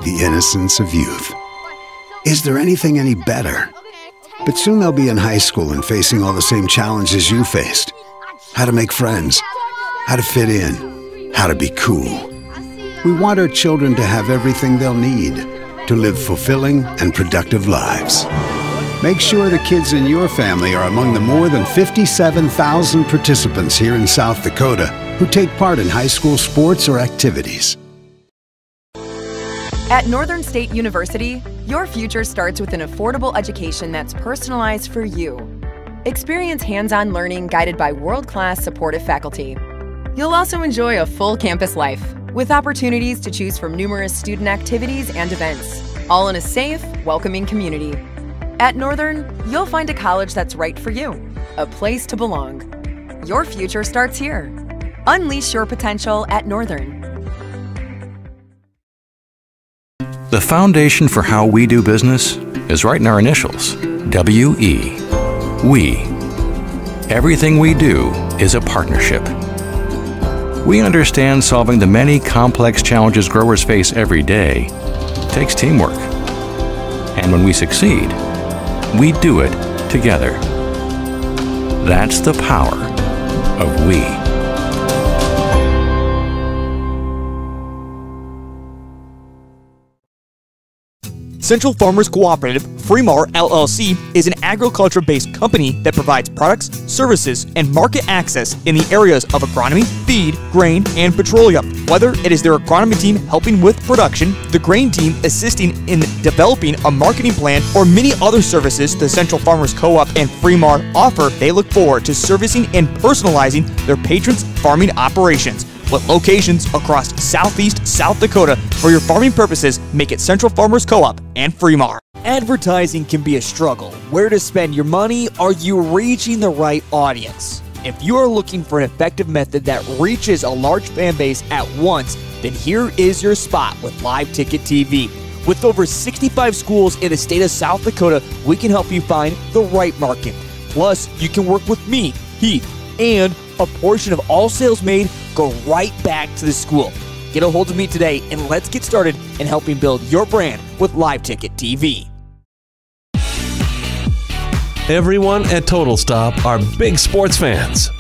the innocence of youth. Is there anything any better? But soon they'll be in high school and facing all the same challenges you faced. How to make friends, how to fit in, how to be cool. We want our children to have everything they'll need to live fulfilling and productive lives. Make sure the kids in your family are among the more than 57,000 participants here in South Dakota who take part in high school sports or activities. At Northern State University, your future starts with an affordable education that's personalized for you. Experience hands-on learning guided by world-class supportive faculty. You'll also enjoy a full campus life with opportunities to choose from numerous student activities and events, all in a safe, welcoming community. At Northern, you'll find a college that's right for you, a place to belong. Your future starts here. Unleash your potential at Northern. The foundation for how we do business is right in our initials, W-E. We. Everything we do is a partnership. We understand solving the many complex challenges growers face every day takes teamwork. And when we succeed, we do it together. That's the power of we. Central Farmers Cooperative, Fremar LLC, is an agriculture-based company that provides products, services, and market access in the areas of agronomy, feed, grain, and petroleum. Whether it is their agronomy team helping with production, the grain team assisting in developing a marketing plan, or many other services the Central Farmers Co-op and Fremar offer, they look forward to servicing and personalizing their patrons' farming operations. With locations across southeast South Dakota for your farming purposes, make it Central Farmers Co-op and Fremar. Advertising can be a struggle. Where to spend your money? Are you reaching the right audience? If you are looking for an effective method that reaches a large fan base at once, then here is your spot with Live Ticket TV. With over 65 schools in the state of South Dakota, we can help you find the right market. Plus, you can work with me, Heath, and a portion of all sales made go right back to the school. Get a hold of me today and let's get started in helping build your brand with Live Ticket TV. Everyone at Total Stop are big sports fans.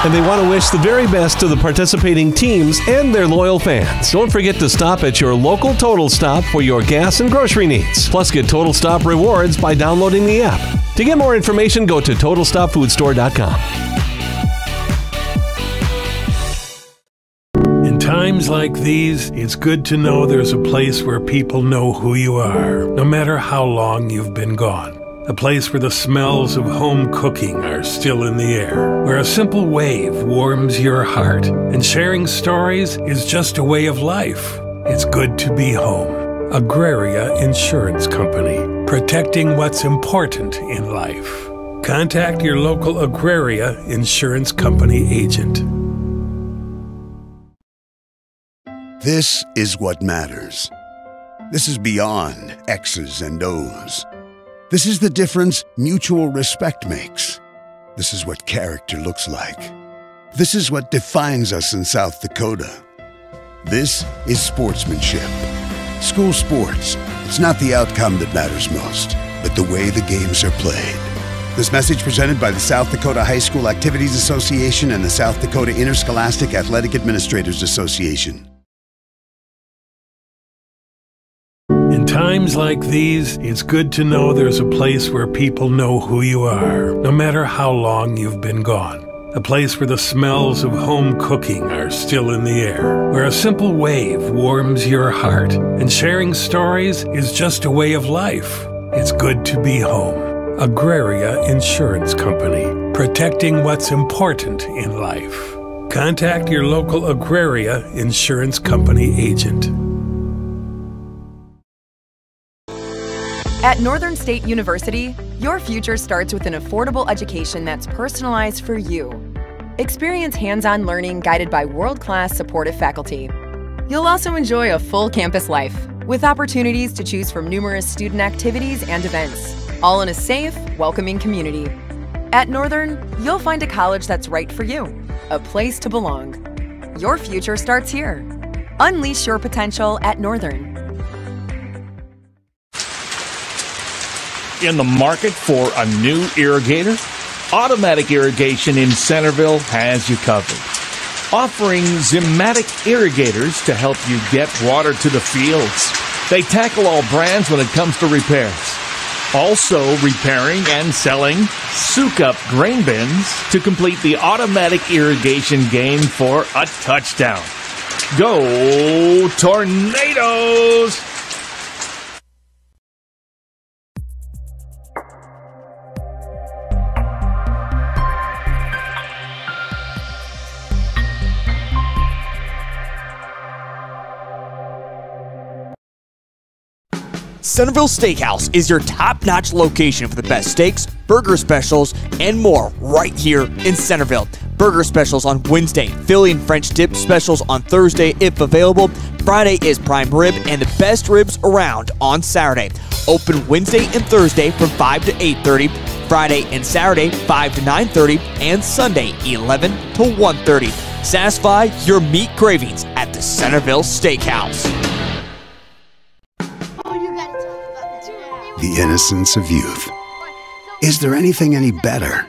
And they want to wish the very best to the participating teams and their loyal fans. Don't forget to stop at your local Total Stop for your gas and grocery needs. Plus, get Total Stop rewards by downloading the app. To get more information, go to TotalStopFoodStore.com. In times like these, it's good to know there's a place where people know who you are, no matter how long you've been gone. A place where the smells of home cooking are still in the air, where a simple wave warms your heart, and sharing stories is just a way of life. It's good to be home. Agraria Insurance Company, protecting what's important in life. Contact your local Agraria Insurance Company agent. This is what matters. This is beyond X's and O's. This is the difference mutual respect makes. This is what character looks like. This is what defines us in South Dakota. This is sportsmanship. School sports, it's not the outcome that matters most, but the way the games are played. This message presented by the South Dakota High School Activities Association and the South Dakota Interscholastic Athletic Administrators Association. In times like these, it's good to know there's a place where people know who you are, no matter how long you've been gone. A place where the smells of home cooking are still in the air, where a simple wave warms your heart, and sharing stories is just a way of life. It's good to be home. Agraria Insurance Company, protecting what's important in life. Contact your local Agraria Insurance Company agent. At Northern State University, your future starts with an affordable education that's personalized for you. Experience hands-on learning guided by world-class supportive faculty. You'll also enjoy a full campus life with opportunities to choose from numerous student activities and events, all in a safe, welcoming community. At Northern, you'll find a college that's right for you, a place to belong. Your future starts here. Unleash your potential at Northern. In the market for a new irrigator? Automatic Irrigation in Centerville has you covered. Offering Zimatic irrigators to help you get water to the fields. They tackle all brands when it comes to repairs. Also repairing and selling soak-up grain bins to complete the automatic irrigation game for a touchdown. Go Tornadoes! Centerville Steakhouse is your top-notch location for the best steaks, burger specials, and more right here in Centerville. Burger specials on Wednesday, Philly and French dip specials on Thursday if available. Friday is prime rib and the best ribs around on Saturday. Open Wednesday and Thursday from 5 to 8:30. Friday and Saturday 5 to 9:30 and Sunday 11 to 1:30. Satisfy your meat cravings at the Centerville Steakhouse. The innocence of youth. Is there anything any better?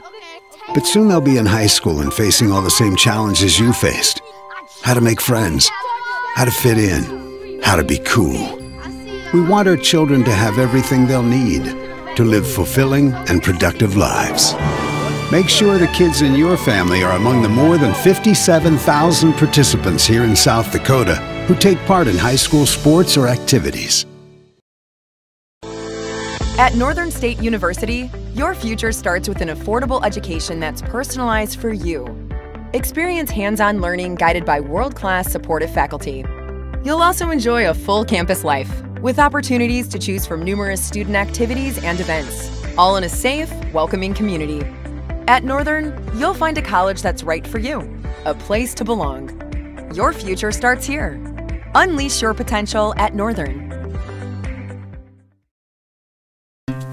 But soon they'll be in high school and facing all the same challenges you faced. How to make friends, how to fit in, how to be cool. We want our children to have everything they'll need to live fulfilling and productive lives. Make sure the kids in your family are among the more than 57,000 participants here in South Dakota who take part in high school sports or activities. At Northern State University, your future starts with an affordable education that's personalized for you. Experience hands-on learning guided by world-class supportive faculty. You'll also enjoy a full campus life with opportunities to choose from numerous student activities and events, all in a safe, welcoming community. At Northern, you'll find a college that's right for you, a place to belong. Your future starts here. Unleash your potential at Northern.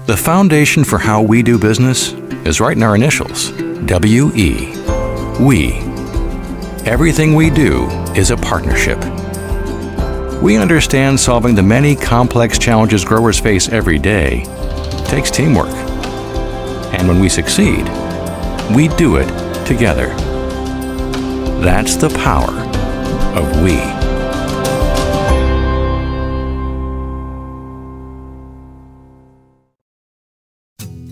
The foundation for how we do business is right in our initials, W-E. We. Everything we do is a partnership. We understand solving the many complex challenges growers face every day takes teamwork. And when we succeed, we do it together. That's the power of we.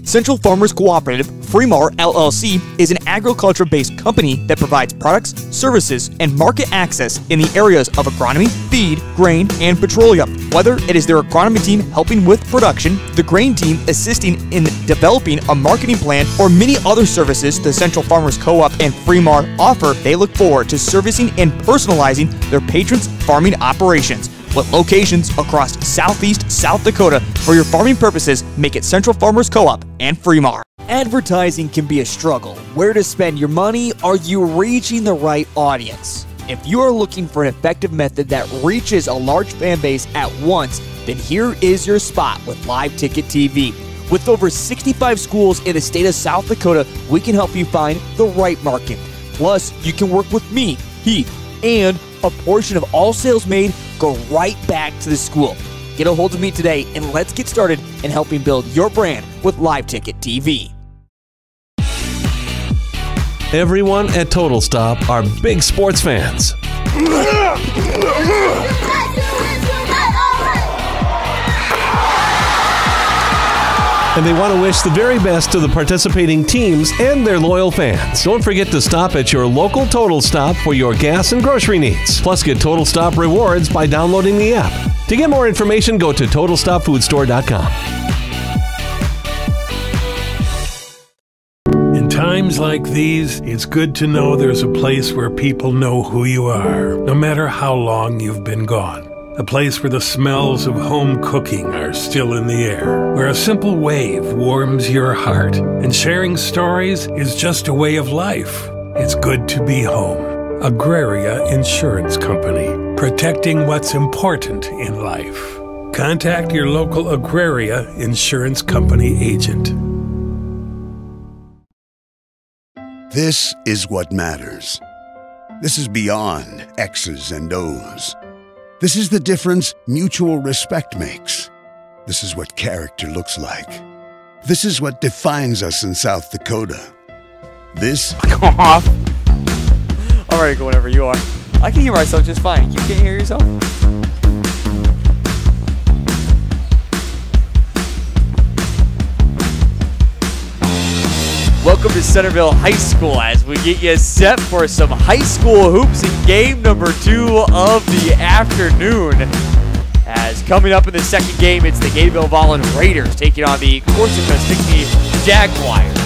Central Farmers Cooperative, Fremar LLC, is an agriculture-based company that provides products, services, and market access in the areas of agronomy, feed, grain, and petroleum. Whether it is their agronomy team helping with production, the grain team assisting in developing a marketing plan, or many other services the Central Farmers Co-op and Fremar offer, they look forward to servicing and personalizing their patrons' farming operations. With locations across southeast South Dakota for your farming purposes, make it Central Farmers Co-op and Fremar. Advertising can be a struggle. Where to spend your money? Are you reaching the right audience? If you are looking for an effective method that reaches a large fan base at once, then here is your spot with Live Ticket TV. With over 65 schools in the state of South Dakota, we can help you find the right market. Plus, you can work with me, Heath, and a portion of all sales made go right back to the school. Get a hold of me today and let's get started in helping build your brand with Live Ticket TV. Everyone at Total Stop are big sports fans. And they want to wish the very best to the participating teams and their loyal fans. Don't forget to stop at your local Total Stop for your gas and grocery needs. Plus, get Total Stop rewards by downloading the app. To get more information, go to TotalStopFoodStore.com. In times like these, it's good to know there's a place where people know who you are, no matter how long you've been gone. A place where the smells of home cooking are still in the air, where a simple wave warms your heart, and sharing stories is just a way of life. It's good to be home. Agraria Insurance Company, protecting what's important in life. Contact your local Agraria Insurance Company agent. This is what matters. This is beyond X's and O's. This is the difference mutual respect makes. This is what character looks like. This is what defines us in South Dakota. This... Go off. I'm ready to go whenever you are. I can hear myself just fine. You can't hear yourself? Welcome to Centerville High School as we get you set for some high school hoops in game number 2 of the afternoon. As coming up in the second game, it's the Gayville Volin Raiders taking on the Corsica Stickney Jaguars.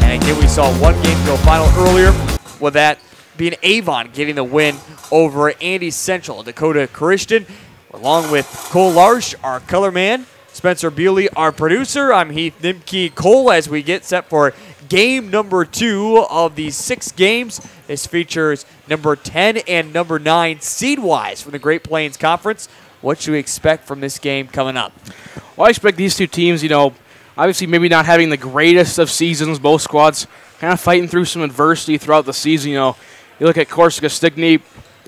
And again, we saw one game go final earlier, with that being Avon getting the win over Andy Central, Dakota Christian, along with Cole Larsh, our color man, Spencer Bewley, our producer. I'm Heath Nimke Cole as we get set for game number 2 of the 6 games. This features number 10 and number 9 seed-wise from the Great Plains Conference. What should we expect from this game coming up? Well, I expect these two teams, obviously maybe not having the greatest of seasons. Both squads kind of fighting through some adversity throughout the season. You look at Corsica Stickney,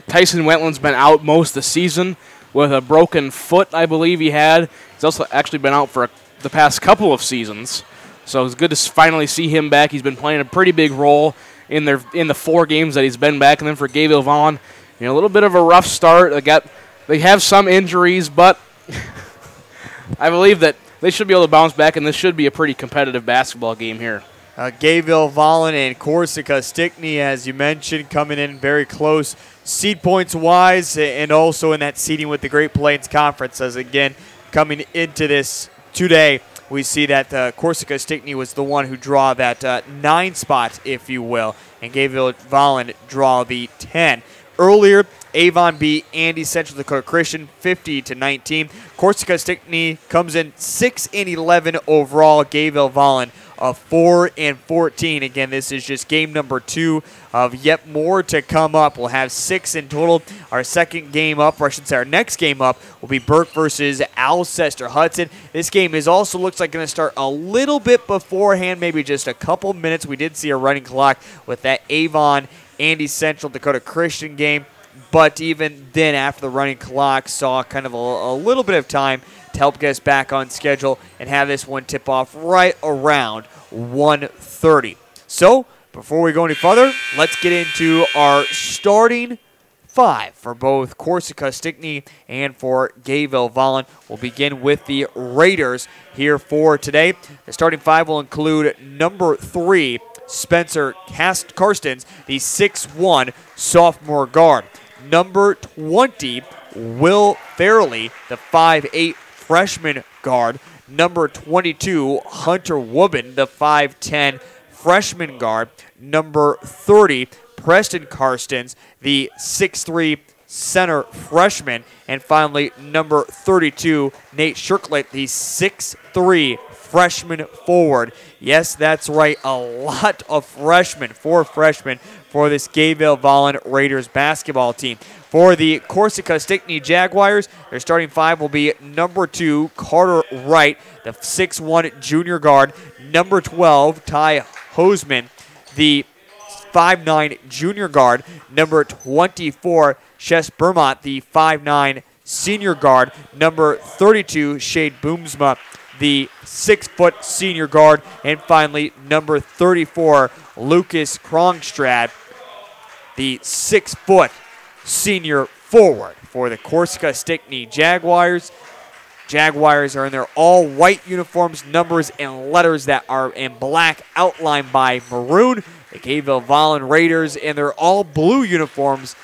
Tyson Wentland's been out most of the season with a broken foot, I believe he had. He's also actually been out for the past couple of seasons. So it's good to finally see him back. He's been playing a pretty big role in the 4 games that he's been back. And then for Gayville Volin, a little bit of a rough start. They have some injuries, but I believe that they should be able to bounce back, and this should be a pretty competitive basketball game here. Gayville Volin and Corsica Stickney, as you mentioned, coming in very close seed points-wise, and also in that seeding with the Great Plains Conference. As again, coming into this today, we see that Corsica Stickney was the one who draw that 9 spot, if you will, and Gayville Volin draw the 10. Earlier, Avon beat Andy Central Dakota Christian 50-19. Corsica Stickney comes in 6-11 overall. Gayville Volin 4-14. Again, this is just game number 2 of yet more to come up. We'll have 6 in total. Our second game up, or I should say our next game up, will be Burke versus Alcester Hudson. This game also looks like going to start a little bit beforehand, maybe just a couple minutes. We did see a running clock with that Avon Andy Central Dakota Christian game. But even then, after the running clock, saw kind of a little bit of time to help get us back on schedule and have this one tip off right around 1:30. So, before we go any further, let's get into our starting 5 for both Corsica Stickney and for Gayville Volin. We'll begin with the Raiders here for today. The starting 5 will include number 3, Spencer Karstens, the 6'1" sophomore guard. Number 20, Will Fairley, the 5'8" freshman guard. Number 22, Hunter Woobin, the 5'10" freshman guard. Number 30, Preston Karstens, the 6'3" center freshman. And finally, number 32, Nate Shirklet, the 6'3" freshman forward. Yes, that's right, a lot of freshmen, 4 freshmen for this Gayville Volin Raiders basketball team. For the Corsica Stickney Jaguars, their starting 5 will be number 2, Carter Wright, the 6'1" junior guard. Number 12, Ty Hoseman, the 5'9" junior guard. Number 24, Ches Bermont, the 5'9" senior guard. Number 32, Shade Boomsma, the 6' senior guard. And finally, number 34, Lucas Krongstrad, the 6' senior forward for the Corsica Stickney Jaguars. Jaguars are in their all-white uniforms, numbers and letters that are in black, outlined by maroon. The Gayville Volin Raiders in their all-blue uniforms,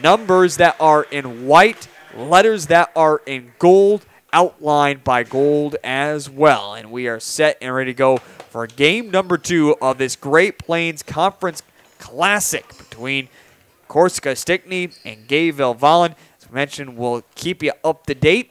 numbers that are in white, letters that are in gold, outlined by gold as well. And we are set and ready to go for game number 2 of this Great Plains Conference Classic between Corsica Stickney and Gayville Volin. As mentioned, we'll keep you up to date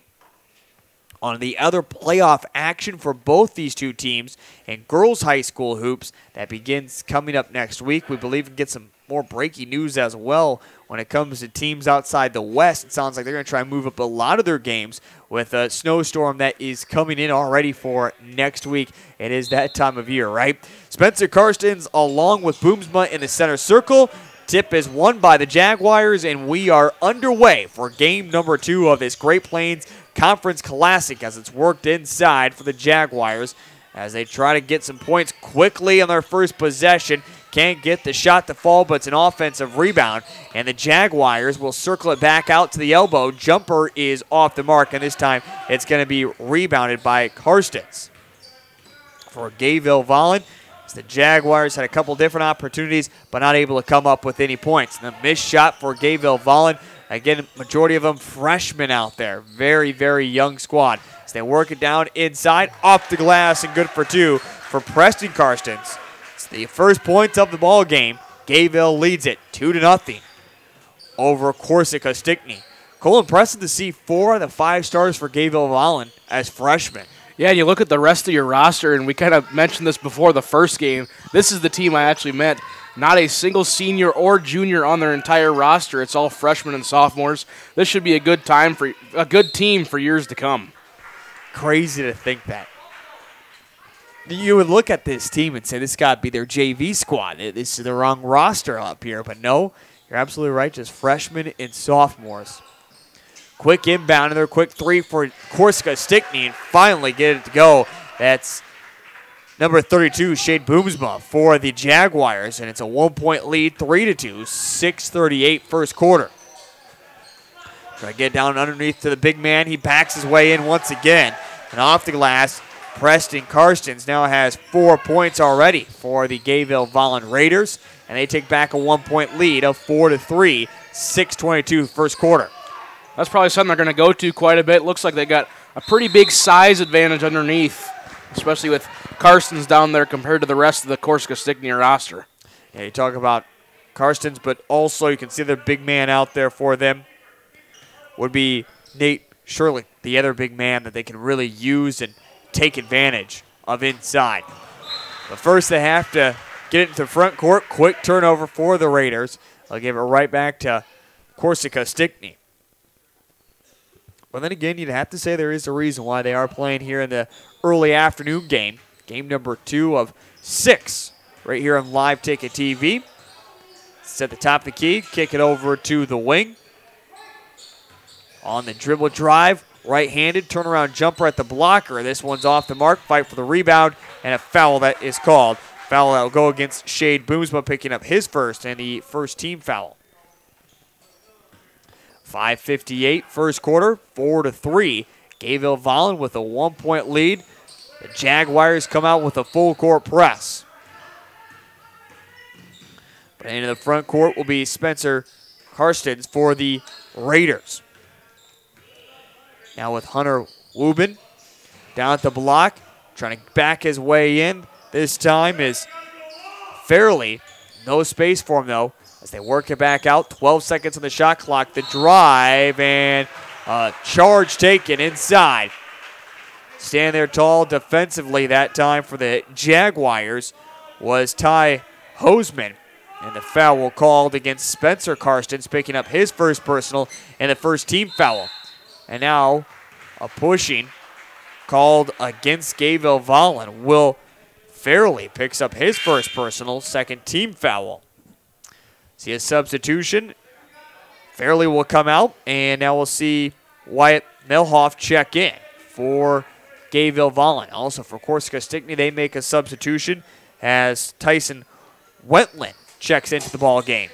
On the other playoff action for both these two teams in girls high school hoops that begins coming up next week. We believe we can get some more breaking news as well when it comes to teams outside the West. It sounds like they're going to try and move up a lot of their games with a snowstorm that is coming in already for next week. It is that time of year, right? Spencer Karstens along with Boomsma in the center circle. Tip is won by the Jaguars, and we are underway for game number 2 of this Great Plains Conference Classic as it's worked inside for the Jaguars as they try to get some points quickly on their first possession. Can't get the shot to fall, but it's an offensive rebound, and the Jaguars will circle it back out to the elbow. Jumper is off the mark, and this time it's going to be rebounded by Karstens. For Gayville Volin, the Jaguars had a couple different opportunities, but not able to come up with any points. And the missed shot for Gayville Volin. Again, majority of them freshmen out there. Very, very young squad. As they work it down inside, off the glass, and good for 2 for Preston Karstens. It's the first points of the ball game. Gayville leads it 2-0 over Corsica Stickney. Cole, impressive to see 4 of the 5 stars for Gayville Volin as freshmen. Yeah, and you look at the rest of your roster, and we kind of mentioned this before the first game. This is the team I actually meant. Not a single senior or junior on their entire roster. It's all freshmen and sophomores. This should be a good team for years to come. Crazy to think that. You would look at this team and say this got to be their JV squad. This is the wrong roster up here, but no, you're absolutely right. Just freshmen and sophomores. Quick inbound, another quick 3 for Corsica Stickney, and finally get it to go. That's number 32, Shade Boomsma for the Jaguars, and it's a 1-point lead, 3-2, 6:38 first quarter. Try to get down underneath to the big man. He backs his way in once again, and off the glass, Preston Karstens now has 4 points already for the Gayville Volin Raiders, and they take back a 1-point lead of 4-3, 6:22 first quarter. That's probably something they're going to go to quite a bit. Looks like they got a pretty big size advantage underneath, especially with Karstens down there compared to the rest of the Corsica Stickney roster. Yeah, you talk about Karstens, but also you can see their big man out there for them would be Nate Shirley, the other big man that they can really use and take advantage of inside. But first they have to get it into the front court. Quick turnover for the Raiders. They'll give it right back to Corsica Stickney. But then again, you'd have to say there is a reason why they are playing here in the early afternoon game. Game number 2 of 6 right here on Live Ticket TV. It's at the top of the key. Kick it over to the wing. On the dribble drive, right-handed, turnaround jumper at the blocker. This one's off the mark. Fight for the rebound, and a foul that is called. Foul that will go against Shade Boomsma, picking up his first and the first team foul. 5:58 first quarter, 4-3. Gayville Volin with a 1-point lead. The Jaguars come out with a full court press. But into the front court will be Spencer Karstens for the Raiders. Now with Hunter Wubin down at the block, trying to back his way in. This time is Fairley. No space for him though, as they work it back out. 12 seconds on the shot clock. The drive and a charge taken inside. Stand there tall defensively that time for the Jaguars was Ty Hoseman. And the foul called against Spencer Karstens, picking up his first personal and the first team foul. And now a pushing called against Gayville Volin. Will Fairley picks up his first personal, second team foul. See a substitution. Fairley will come out, and now we'll see Wyatt Melhoff check in for Gayville Volin. Also for Corsica Stickney, they make a substitution as Tyson Wentland checks into the ball game.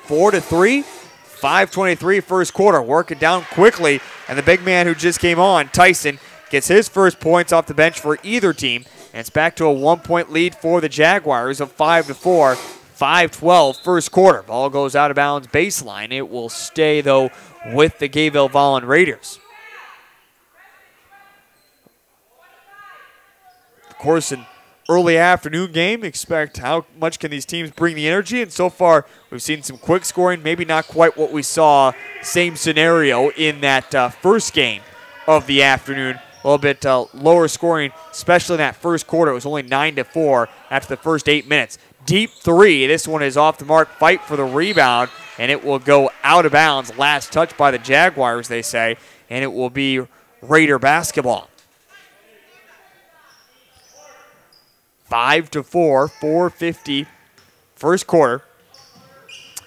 4-3, 5:23 first quarter. Work it down quickly, and the big man who just came on, Tyson, gets his first points off the bench for either team, and it's back to a 1-point lead for the Jaguars of 5-4. 5:12 first quarter. Ball goes out of bounds baseline. It will stay, though, with the Gayville Volin Raiders. Of course, an early afternoon game. Expect how much can these teams bring the energy, and so far we've seen some quick scoring. Maybe not quite what we saw, same scenario in that first game of the afternoon. A little bit lower scoring, especially in that first quarter. It was only 9-4 after the first 8 minutes. Deep three. This one is off the mark. Fight for the rebound, and it will go out of bounds. Last touch by the Jaguars, they say, and it will be Raider basketball. 5-4, 4:50 first quarter.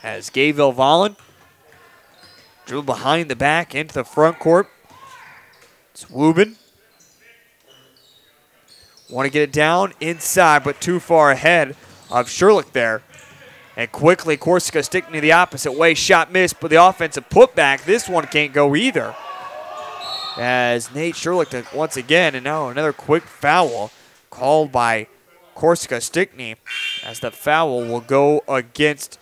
As Gayville Volin drew behind the back into the front court. It's Wubin. Want to get it down inside, but too far ahead of Sherlick there. And quickly, Corsica Stickney the opposite way. Shot missed, but the offensive putback, this one can't go either. As Nate Sherlick once again, and now another quick foul called by Corsica Stickney, as the foul will go against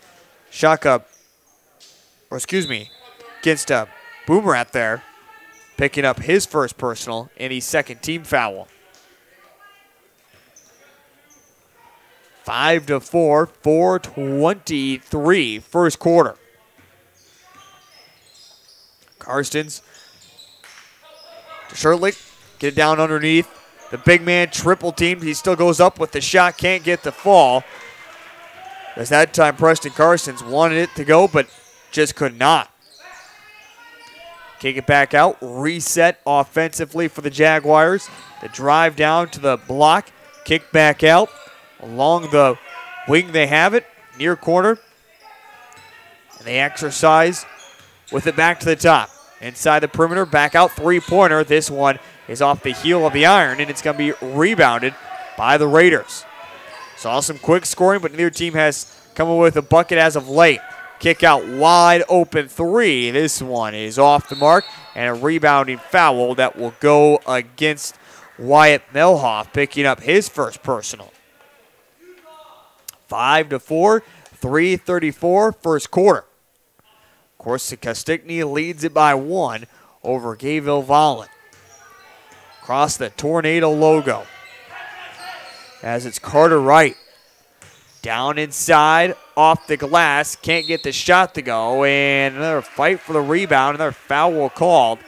against Boomerat there, picking up his first personal and his second team foul. 5-4, 4:23 first quarter. Karstens to Sherlick, get it down underneath. The big man triple teamed. He still goes up with the shot, can't get the fall. As that time Preston Karstens wanted it to go, but just could not. Kick it back out, reset offensively for the Jaguars. The drive down to the block, kick back out. Along the wing they have it, near corner. And they exercise with it back to the top. Inside the perimeter, back out, three-pointer. This one is off the heel of the iron, and it's going to be rebounded by the Raiders. Saw some quick scoring, but neither team has come up with a bucket as of late. Kick out wide open three. This one is off the mark, and a rebounding foul that will go against Wyatt Melhoff, picking up his first personal. 5-4, 3:34 first quarter. Corsica Stickney leads it by one over Gayville Volin. Across the Tornado logo. As it's Carter Wright. Down inside, off the glass, can't get the shot to go, and another fight for the rebound, another foul called.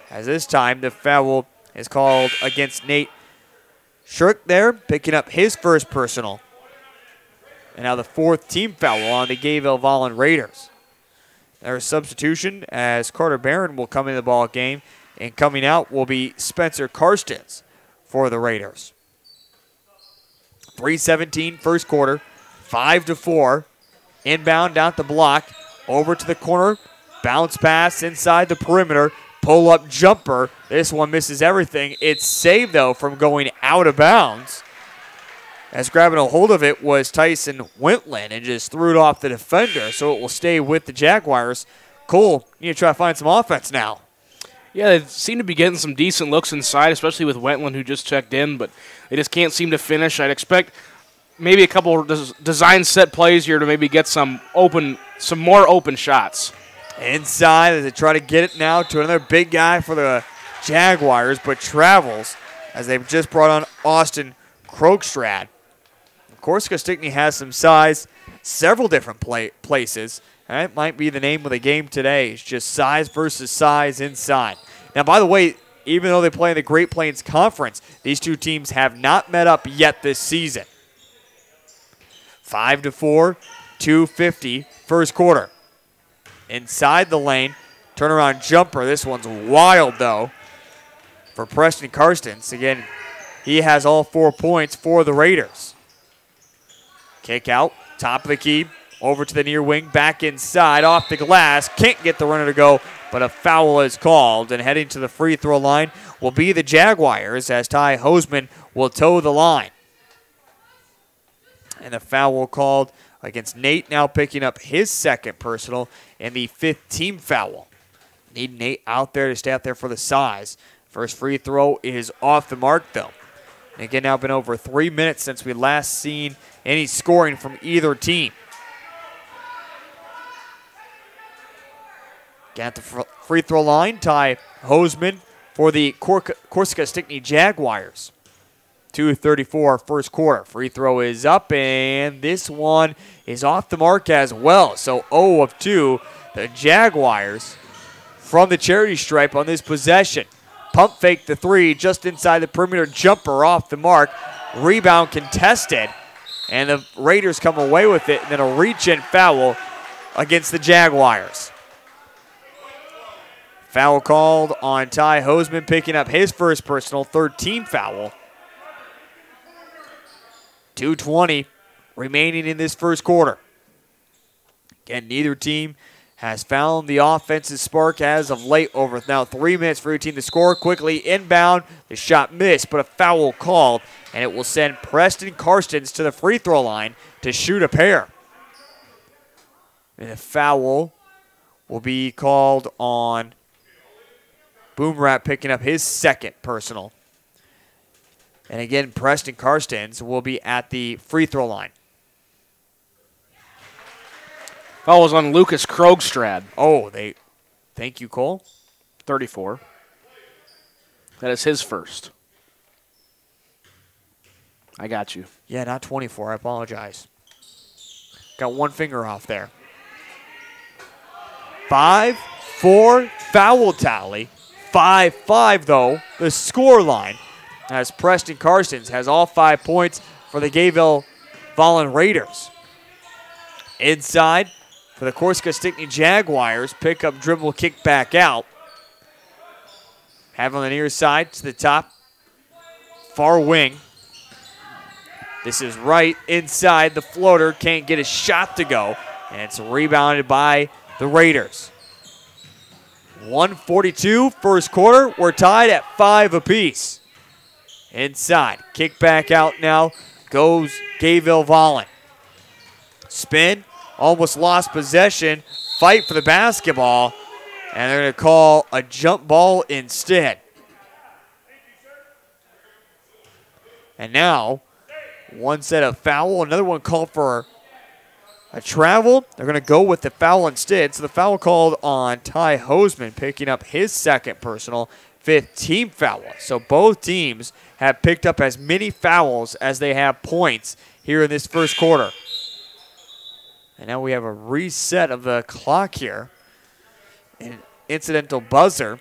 As this time the foul is called against Nate Shirk there, picking up his first personal. And now the fourth team foul on the Gayville Volin Raiders. There's substitution as Carter Barron will come in the ball game, and coming out will be Spencer Karstens for the Raiders. 3:17 first quarter, 5-4. Inbound down the block, over to the corner, bounce pass inside the perimeter, pull-up jumper. This one misses everything. It's saved, though, from going out of bounds. As grabbing a hold of it was Tyson Wentland and just threw it off the defender, so it will stay with the Jaguars. Cole, you need to try to find some offense now. Yeah, they seem to be getting some decent looks inside, especially with Wentland, who just checked in, but they just can't seem to finish. I'd expect maybe a couple design set plays here to maybe get some more open shots. Inside as they try to get it now to another big guy for the Jaguars, but travels as they've just brought on Austin Krogstrad. Corsica Stickney has some size, several different places. That might be the name of the game today. It's just size versus size inside. Now, by the way, even though they play in the Great Plains Conference, these two teams have not met up yet this season. 5-4, 2:50 first quarter. Inside the lane, turnaround jumper. This one's wild, though, for Preston Karstens. Again, he has all 4 points for the Raiders. Kick out, top of the key, over to the near wing, back inside, off the glass. Can't get the runner to go, but a foul is called. And heading to the free throw line will be the Jaguars as Ty Hoseman will toe the line. And the foul called against Nate, now picking up his second personal and the fifth team foul. Need Nate out there to stay out there for the size. First free throw is off the mark, though. And again, now been over 3 minutes since we last seen any scoring from either team. Got the free throw line, Ty Hoseman for the Corsica Stickney Jaguars. 2:34 first quarter. Free throw is up, and this one is off the mark as well. So 0 of 2, the Jaguars from the charity stripe on this possession. Pump fake the three just inside the perimeter, jumper off the mark. Rebound contested, and the Raiders come away with it, and then a reach-in foul against the Jaguars. Foul called on Ty Hoseman, picking up his first personal, third team foul. 2:20 remaining in this first quarter. Again, neither team has found the offensive spark as of late. Over now 3 minutes for your team to score. Quickly inbound, the shot missed, but a foul called, and it will send Preston Karstens to the free throw line to shoot a pair. And the foul will be called on Boomrat, picking up his second personal. And again, Preston Karstens will be at the free throw line. Foul was on Lucas Krogstrad. Oh, thank you, Cole. 34. That is his first. I got you. Yeah, not 24. I apologize. Got one finger off there. 5-4 foul tally. 5-5, though, the score line, as Preston Karstens has all 5 points for the Gayville Volin Raiders. Inside for the Corsica Stickney Jaguars, pick up, dribble, kick back out. Have on the near side to the top, far wing. This is right inside the floater, can't get a shot to go, and it's rebounded by the Raiders. 1:42 first quarter. We're tied at 5 apiece. Inside, kick back out now goes Gayville Volin. Spin, almost lost possession, fight for the basketball, and they're going to call a jump ball instead. And now, one set of foul, another one called for a travel. They're going to go with the foul instead. So the foul called on Ty Hoseman, picking up his second personal, fifth team foul. So both teams have picked up as many fouls as they have points here in this first quarter. And now we have a reset of the clock here. An incidental buzzer.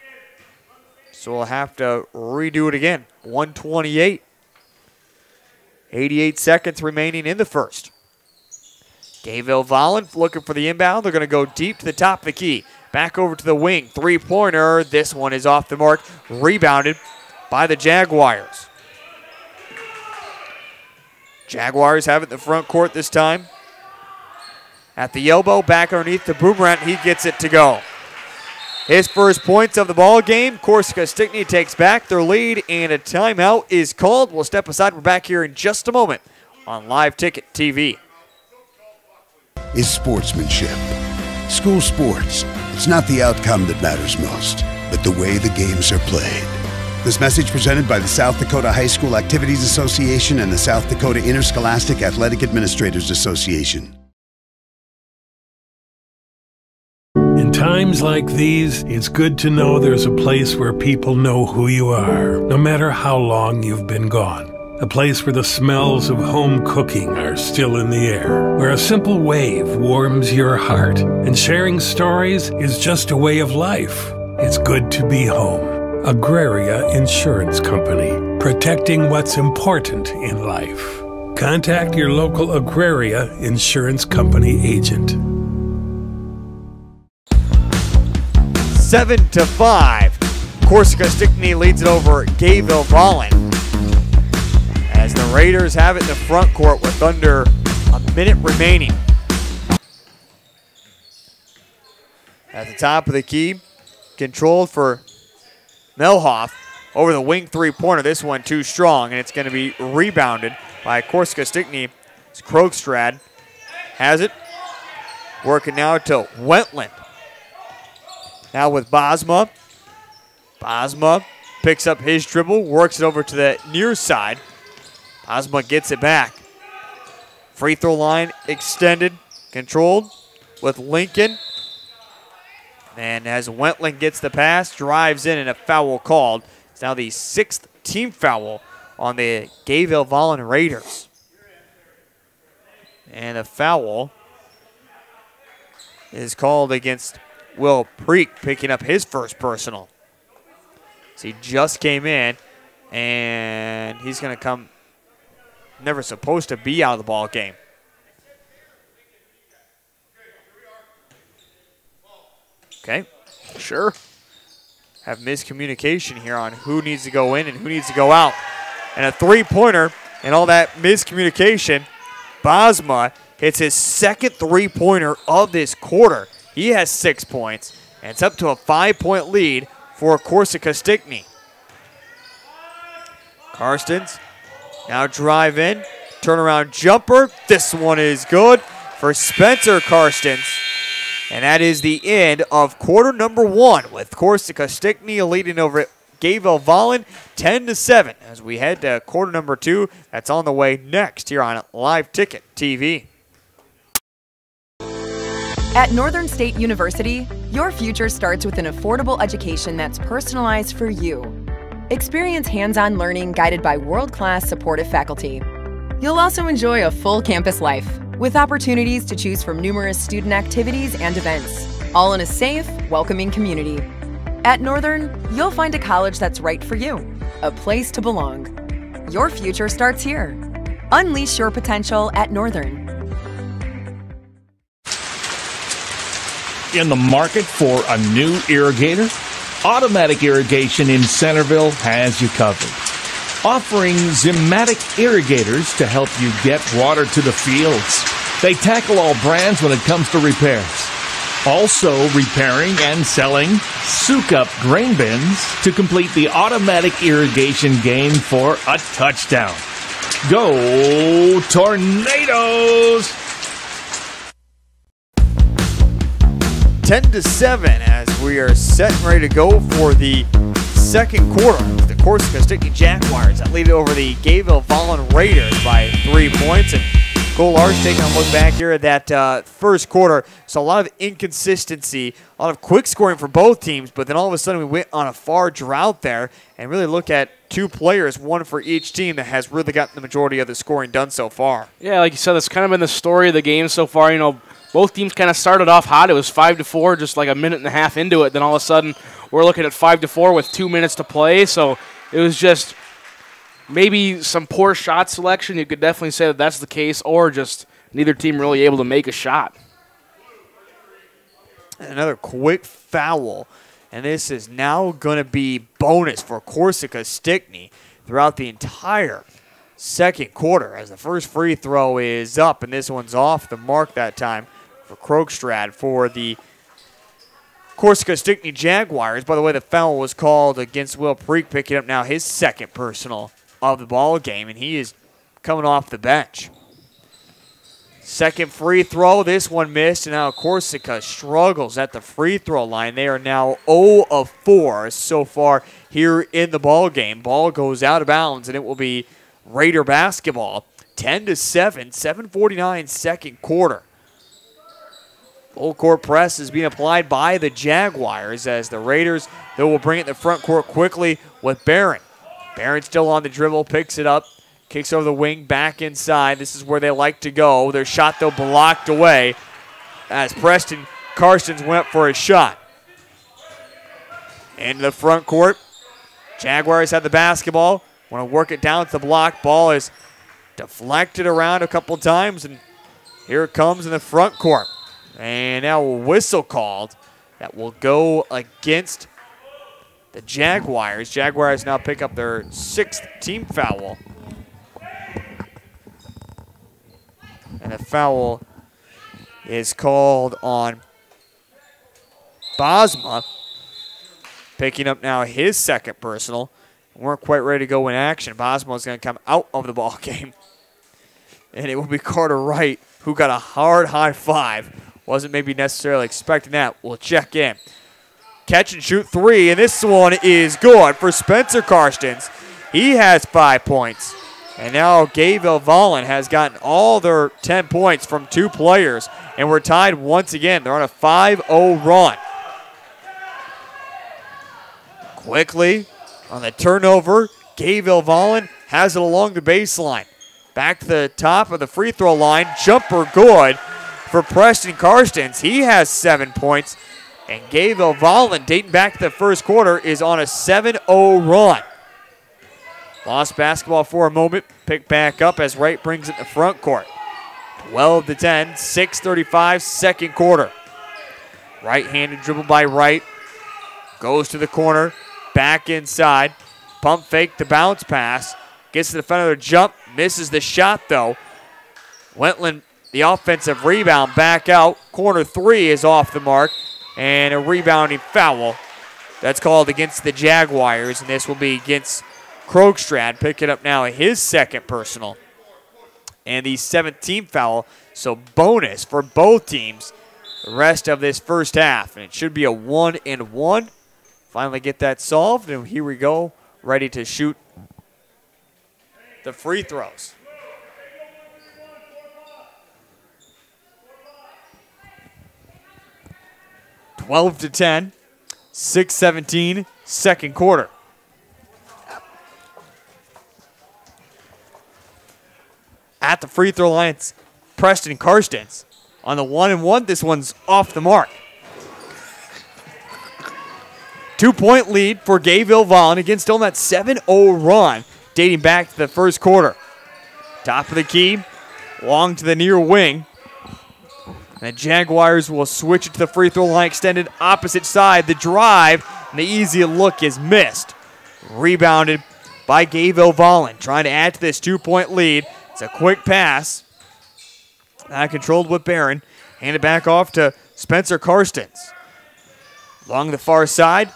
So we'll have to redo it again. 1:28. 88 seconds remaining in the first. Gayville Volin looking for the inbound. They're going to go deep to the top of the key. Back over to the wing. Three-pointer. This one is off the mark. Rebounded by the Jaguars. Jaguars have it in the front court this time. At the elbow, back underneath the Boomerang. He gets it to go. His first points of the ball game. Corsica Stickney takes back their lead, and a timeout is called. We'll step aside. We're back here in just a moment on Live Ticket TV. Is sportsmanship. School sports, it's not the outcome that matters most, but the way the games are played. This message presented by the South Dakota High School Activities Association and the South Dakota Interscholastic Athletic Administrators Association. In times like these, it's good to know there's a place where people know who you are, no matter how long you've been gone. A place where the smells of home cooking are still in the air, where a simple wave warms your heart, and sharing stories is just a way of life. It's good to be home. Agraria Insurance Company, protecting what's important in life. Contact your local Agraria Insurance Company agent. 7-5. Corsica Stickney leads it over Gayville Volin, as the Raiders have it in the front court with under a minute remaining. At the top of the key, controlled for Melhoff over the wing three-pointer. This one too strong, and it's going to be rebounded by Corsica Stickney. It's Krogstrad has it. Working now to Wentland. Now with Bosma. Bosma picks up his dribble, works it over to the near side. Bosma gets it back. Free throw line extended, controlled with Lincoln. And as Wentland gets the pass, drives in, and a foul called. It's now the sixth team foul on the Gayville Volin Raiders. And a foul is called against Will Preek, picking up his first personal. So he just came in, and he's going to come, never supposed to be out of the ball game. Okay. Sure. Have miscommunication here on who needs to go in and who needs to go out. And a three-pointer and all that miscommunication, Bosma hits his second three-pointer of this quarter. He has 6 points, and it's up to a 5-point lead for Corsica Stickney. Karstens now drive in, turnaround jumper. This one is good for Spencer Karstens. And that is the end of quarter number 1 with Corsica Stickney leading over Gayville Volin 10-7 as we head to quarter number 2. That's on the way next here on Live Ticket TV. At Northern State University, your future starts with an affordable education that's personalized for you. Experience hands-on learning guided by world-class supportive faculty. You'll also enjoy a full campus life with opportunities to choose from numerous student activities and events, all in a safe, welcoming community. At Northern, you'll find a college that's right for you, a place to belong. Your future starts here. Unleash your potential at Northern. In the market for a new irrigator? Automatic Irrigation in Centerville has you covered. Offering Zimatic irrigators to help you get water to the fields. They tackle all brands when it comes to repairs. Also repairing and selling soak-up grain bins to complete the automatic irrigation game for a touchdown. Go Tornadoes! 10-7 as we are set and ready to go for the second quarter. The Corsica Stickney Jaguars that lead over the Gayville Volin Raiders by 3 points. And Cole Lars taking a look back here at that first quarter. So a lot of inconsistency, a lot of quick scoring for both teams, but then all of a sudden we went on a far drought there and really look at 2 players, one for each team that has really gotten the majority of the scoring done so far. Yeah, like you said, that's kind of been the story of the game so far. You know, both teams kind of started off hot. It was 5-4, just like a minute and a half into it. Then all of a sudden, we're looking at 5-4 with 2 minutes to play. So it was just maybe some poor shot selection. You could definitely say that that's the case, or just neither team really able to make a shot. Another quick foul, and this is now going to be bonus for Corsica Stickney throughout the entire second quarter as the first free throw is up, and this one's off the mark that time for Krogstrad for the Corsica Stickney Jaguars. By the way, the foul was called against Will Preek, picking up now his second personal of the ball game, and he is coming off the bench. Second free throw, this one missed, and now Corsica struggles at the free throw line. They are now 0 of 4 so far here in the ball game. Ball goes out of bounds, and it will be Raider basketball. 10-7, 7:49 second quarter. Full court press is being applied by the Jaguars as the Raiders, they will bring it in the front court quickly with Barron. Barron still on the dribble, picks it up, kicks over the wing, back inside. This is where they like to go. Their shot, though, blocked away as Preston Karstens went for a shot. Into the front court. Jaguars have the basketball. Want to work it down to the block. Ball is deflected around a couple times, and here it comes in the front court. And now a whistle called that will go against the Jaguars. Jaguars now pick up their 6th team foul. And the foul is called on Bosma, picking up now his second personal. Weren't quite ready to go in action. Bosma is going to come out of the ball game. And it will be Carter Wright who got a hard high five. Wasn't maybe necessarily expecting that. We'll check in. Catch and shoot 3, and this one is good for Spencer Karstens. He has 5 points. And now Gayville Volin has gotten all their 10 points from 2 players, and we're tied once again. They're on a 5-0 run. Quickly on the turnover, Gayville Volin has it along the baseline. Back to the top of the free throw line. Jumper good for Preston Karstens. He has 7 points. And Gayville Volin, dating back to the first quarter, is on a 7-0 run. Lost basketball for a moment, picked back up as Wright brings it to front court. 12-10, 6:35, second quarter. Right-handed dribble by Wright. Goes to the corner, back inside. Pump fake, the bounce pass. Gets to the defender, jump, misses the shot though. Wentland, the offensive rebound, back out. Corner three is off the mark. And a rebounding foul. That's called against the Jaguars, and this will be against Krogstrad, picking up now his second personal. And the 17th foul, so bonus for both teams the rest of this first half. And it should be a 1-and-1. Finally get that solved, and here we go, ready to shoot the free throws. Twelve to 10, 6:17, second quarter. At the free throw line, it's Preston Karstens. On the 1-and-1, this one's off the mark. 2-point lead for Gayville Volin against still that 7-0 run dating back to the first quarter. Top of the key, long to the near wing. And the Jaguars will switch it to the free throw line, extended opposite side. The drive, and the easy look is missed. Rebounded by Gayville Volin, trying to add to this 2-point lead. It's a quick pass. Controlled with Barron. Handed back off to Spencer Karstens. Along the far side.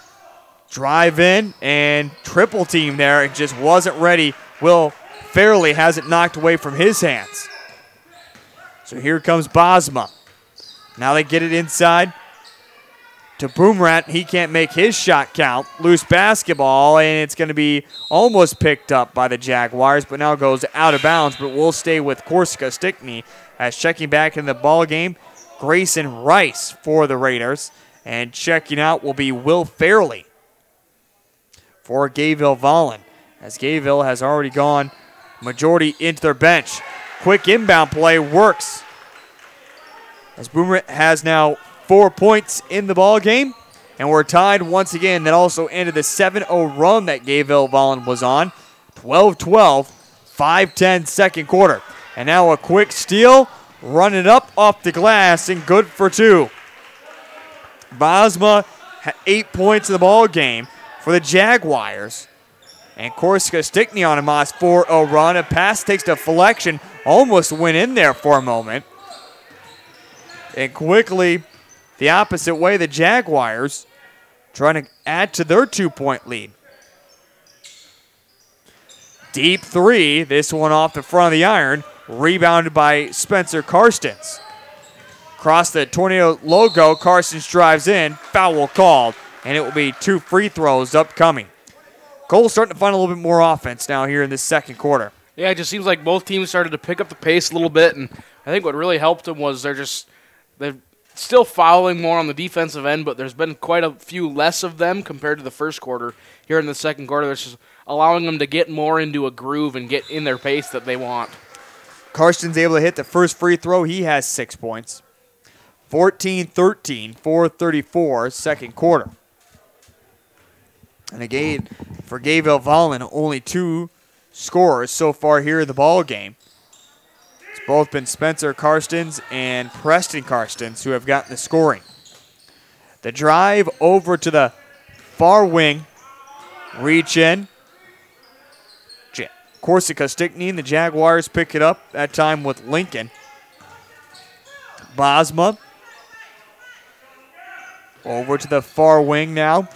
Drive in and triple team there. It just wasn't ready. Will Fairley has it knocked away from his hands. So here comes Bosma. Now they get it inside to Boomrat. He can't make his shot count. Loose basketball, and it's going to be almost picked up by the Jaguars, but now goes out of bounds, but will stay with Corsica Stickney as checking back in the ball game, Grayson Rice for the Raiders, and checking out will be Will Fairley for Gayville Volin, as Gayville has already gone majority into their bench. Quick inbound play works, as Boomer has now 4 points in the ball game, and we're tied once again. That also ended the 7-0 run that Gayville Volin was on. 12-12, 5-10 second quarter. And now a quick steal, run it up off the glass, and good for two. Bosma had 8 points in the ball game for the Jaguars. And Corsica Stickney on a Moss 4-0 run. A pass takes deflection, almost went in there for a moment. And quickly, the opposite way, the Jaguars trying to add to their 2-point lead. Deep three, this one off the front of the iron, rebounded by Spencer Karstens. Across the Tornado logo, Karstens drives in, foul called, and it will be 2 free throws upcoming. Cole's starting to find a little bit more offense now here in this second quarter. Yeah, it just seems like both teams started to pick up the pace a little bit, and I think what really helped them was they're still fouling more on the defensive end, but there's been quite a few less of them compared to the first quarter. Here in the second quarter, that's just allowing them to get more into a groove and get in their pace that they want. Karsten's able to hit the first free throw. He has 6 points. 14-13, 4:34, second quarter. And again, for Gayville Volin, only 2 scorers so far here in the ball game. It's both been Spencer Karstens and Preston Karstens who have gotten the scoring. The drive over to the far wing, reach in. Corsica Stickney and the Jaguars pick it up, that time with Lincoln. Bosma over to the far wing now.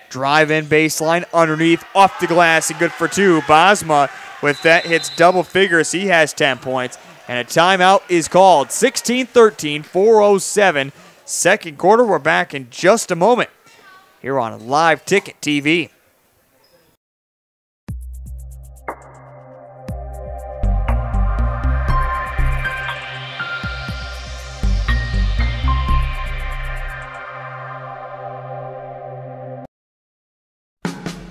Drive in baseline, underneath, off the glass, and good for 2. Bosma with that hits double figures. He has 10 points. And a timeout is called. 16-13, 4:07, second quarter. We're back in just a moment here on Live Ticket TV.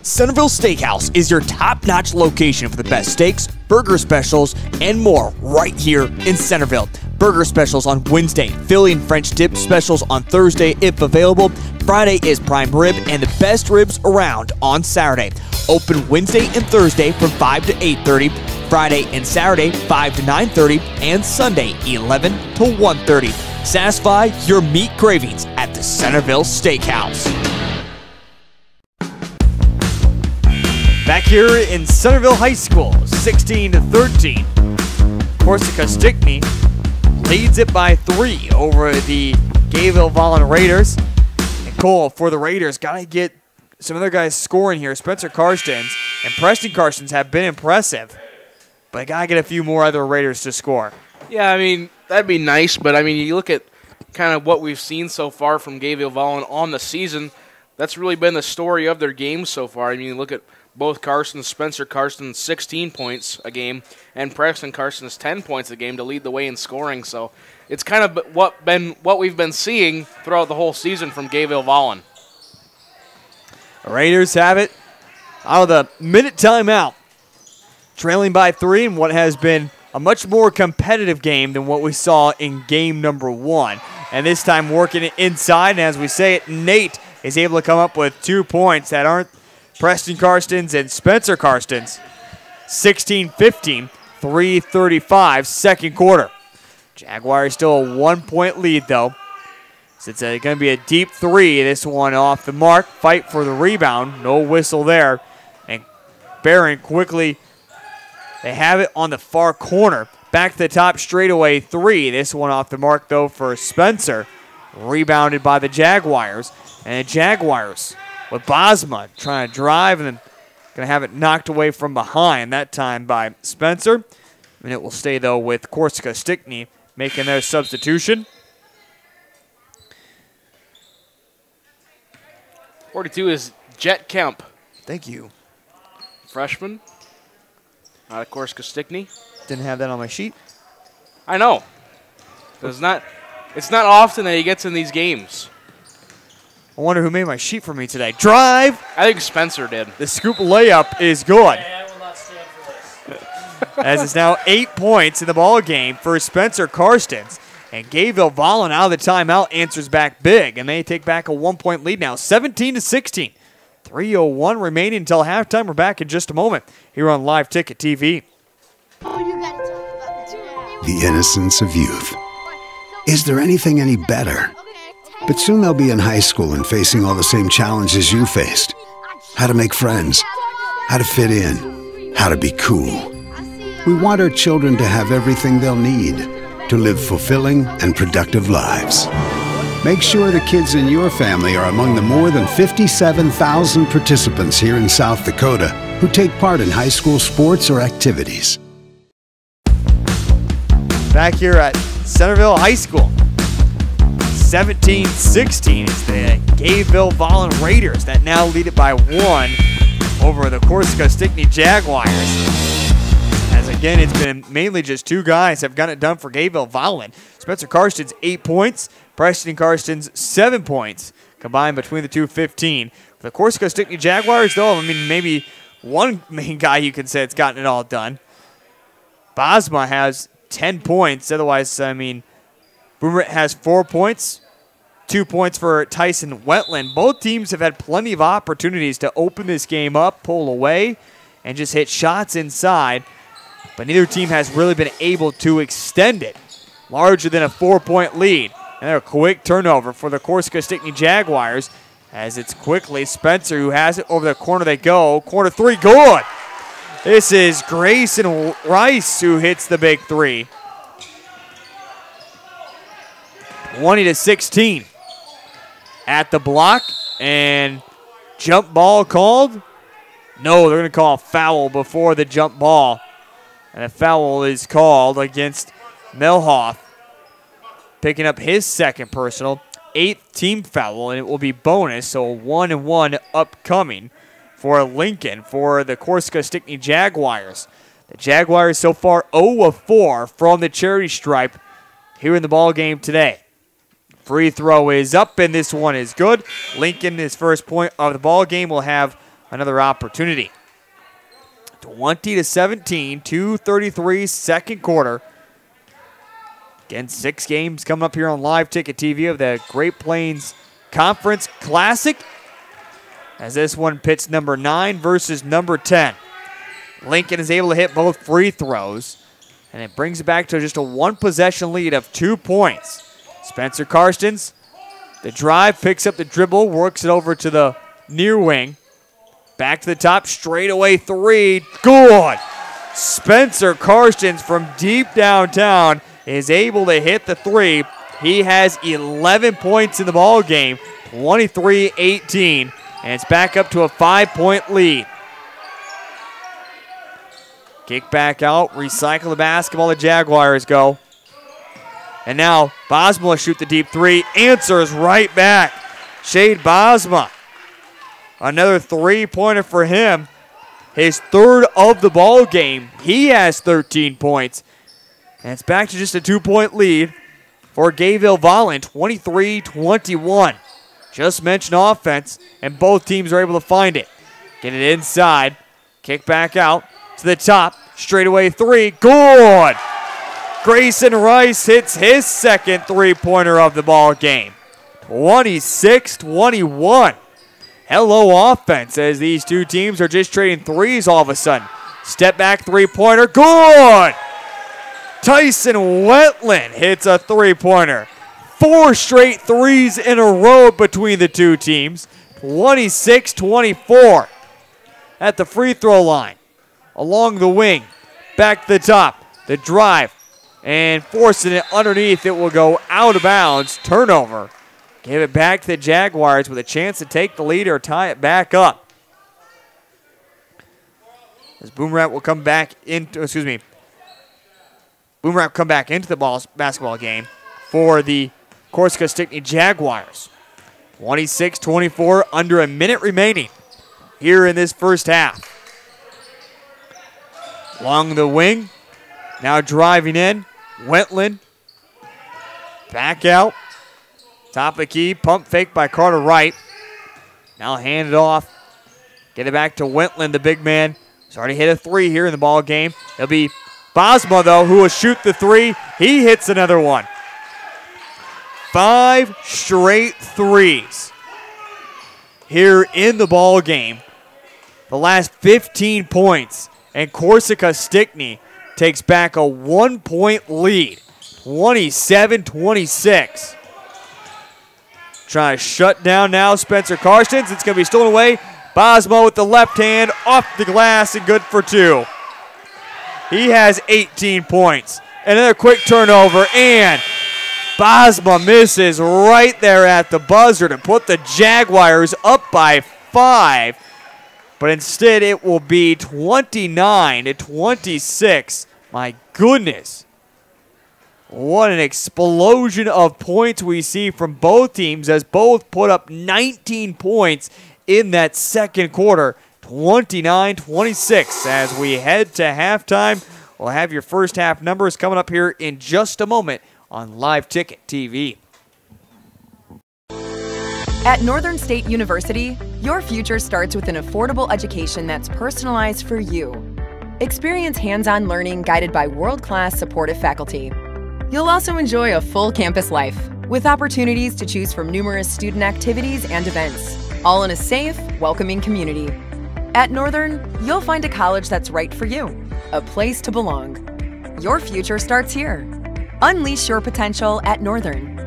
Centerville Steakhouse is your top-notch location for the best steaks, burger specials, and more right here in Centerville. Burger specials on Wednesday, Philly and French dip specials on Thursday if available. Friday is prime rib and the best ribs around on Saturday. Open Wednesday and Thursday from 5 to 8:30. Friday and Saturday 5 to 9:30 and Sunday 11 to 1:30. Satisfy your meat cravings at the Centerville Steakhouse. Back here in Centerville High School, 16-13. Corsica Stickney leads it by 3 over the Gayville Volin Raiders. And Cole, for the Raiders, got to get some other guys scoring here. Spencer Karstens and Preston Karstens have been impressive, but I got to get a few more other Raiders to score. Yeah, I mean, that'd be nice, but I mean, you look at kind of what we've seen so far from Gayville Volin on the season, that's really been the story of their games so far. I mean, you look at both Karstens, Spencer Karstens, 16 points a game, and Preston Karstens, 10 points a game to lead the way in scoring. So it's kind of what we've been seeing throughout the whole season from Gayville Volin. The Raiders have it out of the minute timeout, trailing by 3 in what has been a much more competitive game than what we saw in game number 1. And this time working it inside, and as we say it, Nate is able to come up with 2 points that aren't Preston Karstens and Spencer Karstens. 16-15, 3:35, second quarter. Jaguars still a 1-point lead, though. So it's going to be a deep 3. This one off the mark. Fight for the rebound. No whistle there. And Barron quickly, they have it on the far corner. Back to the top straightaway 3. This one off the mark, though, for Spencer. Rebounded by the Jaguars. And the Jaguars with Bosma trying to drive and then going to have it knocked away from behind, that time by Spencer. And it will stay, though, with Corsica Stickney making their substitution. 42 is Jet Kemp. Thank you. Freshman out of Corsica Stickney. Didn't have that on my sheet. I know. It's not often that he gets in these games. I wonder who made my sheet for me today. Drive. I think Spencer did. The scoop layup is good. I will not stand for this. As it's now 8 points in the ball game for Spencer Karstens. And Gayville Volin out of the timeout answers back big, and they take back a 1-point lead now, 17-16. 3:01 remaining until halftime. We're back in just a moment here on Live Ticket TV. The innocence of youth. Is there anything any better? But soon they'll be in high school and facing all the same challenges you faced. How to make friends, how to fit in, how to be cool. We want our children to have everything they'll need to live fulfilling and productive lives. Make sure the kids in your family are among the more than 57,000 participants here in South Dakota who take part in high school sports or activities. Back here at Centerville High School, 17-16 is the Gayville Volin Raiders that now lead it by 1 over the Corsica Stickney Jaguars. As again, it's been mainly just 2 guys have gotten it done for Gayville Volin. Spencer Karstens, 8 points. Preston Karstens, 7 points. Combined between the two, 15. For the Corsica Stickney Jaguars, though, I mean, maybe one main guy you can say has gotten it all done. Bosma has 10 points. Otherwise, I mean, Boomerett has 4 points. 2 points for Tyson Wetland. Both teams have had plenty of opportunities to open this game up, pull away, and just hit shots inside. But neither team has really been able to extend it larger than a 4-point lead. And a quick turnover for the Corsica Stickney Jaguars as it's quickly Spencer who has it over the corner they go. Corner 3, good. This is Grayson Rice who hits the big 3. 20-16 at the block, and jump ball called? No, they're going to call a foul before the jump ball. And a foul is called against Melhoff, picking up his second personal, 8th team foul, and it will be bonus, so 1-1 upcoming for Lincoln for the Corsica Stickney Jaguars. The Jaguars so far 0-4 from the charity stripe here in the ball game today. Free throw is up, and this one is good. Lincoln, his first point of the ball game, will have another opportunity. 20-17, 2:33 second quarter. Again, 6 games coming up here on Live Ticket TV of the Great Plains Conference Classic, as this one pits number 9 versus number 10. Lincoln is able to hit both free throws, and it brings it back to just a 1-possession lead of 2 points. Spencer Karstens, the drive, picks up the dribble, works it over to the near wing. Back to the top, straightaway 3, good! Spencer Karstens from deep downtown is able to hit the 3. He has 11 points in the ball game, 23-18, and it's back up to a 5-point lead. Kick back out, recycle the basketball, the Jaguars go. And now Bosma will shoot the deep 3, answers right back. Shade Bosma, another 3-pointer for him. His 3rd of the ball game. He has 13 points. And it's back to just a 2-point lead for Gayville Volin, 23-21. Just mentioned offense, and both teams are able to find it. Get it inside, kick back out to the top, straightaway 3, good! Grayson Rice hits his second 3-pointer of the ball game, 26-21. Hello offense, as these two teams are just trading threes all of a sudden. Step back 3-pointer, good! Tyson Wetland hits a 3-pointer. 4 straight threes in a row between the two teams. 26-24 at the free throw line. Along the wing, back to the top, the drive, and forcing it underneath. It will go out of bounds. Turnover. Give it back to the Jaguars with a chance to take the lead or tie it back up. As Boomerang will come back into, Boomerang come back into the basketball game for the Corsica Stickney Jaguars. 26-24, under a minute remaining here in this first half. Along the wing, now driving in, Wetland. Back out, top of the key, pump fake by Carter Wright. Now hand it off, get it back to Wetland, the big man. He's already hit a 3 here in the ball game. It'll be Bosma, though, who will shoot the 3. He hits another one. 5 straight threes here in the ball game. The last 15 points, and Corsica Stickney takes back a 1-point lead, 27-26. Trying to shut down now Spencer Karstens. It's going to be stolen away. Bosma with the left hand, off the glass, and good for 2. He has 18 points. Another quick turnover, and Bosma misses right there at the buzzer to put the Jaguars up by 5. But instead, it will be 29-26. My goodness. What an explosion of points we see from both teams, as both put up 19 points in that second quarter. 29-26 as we head to halftime. We'll have your first half numbers coming up here in just a moment on Live Ticket TV. At Northern State University, your future starts with an affordable education that's personalized for you. Experience hands-on learning guided by world-class supportive faculty. You'll also enjoy a full campus life with opportunities to choose from numerous student activities and events, all in a safe, welcoming community. At Northern, you'll find a college that's right for you, a place to belong. Your future starts here. Unleash your potential at Northern.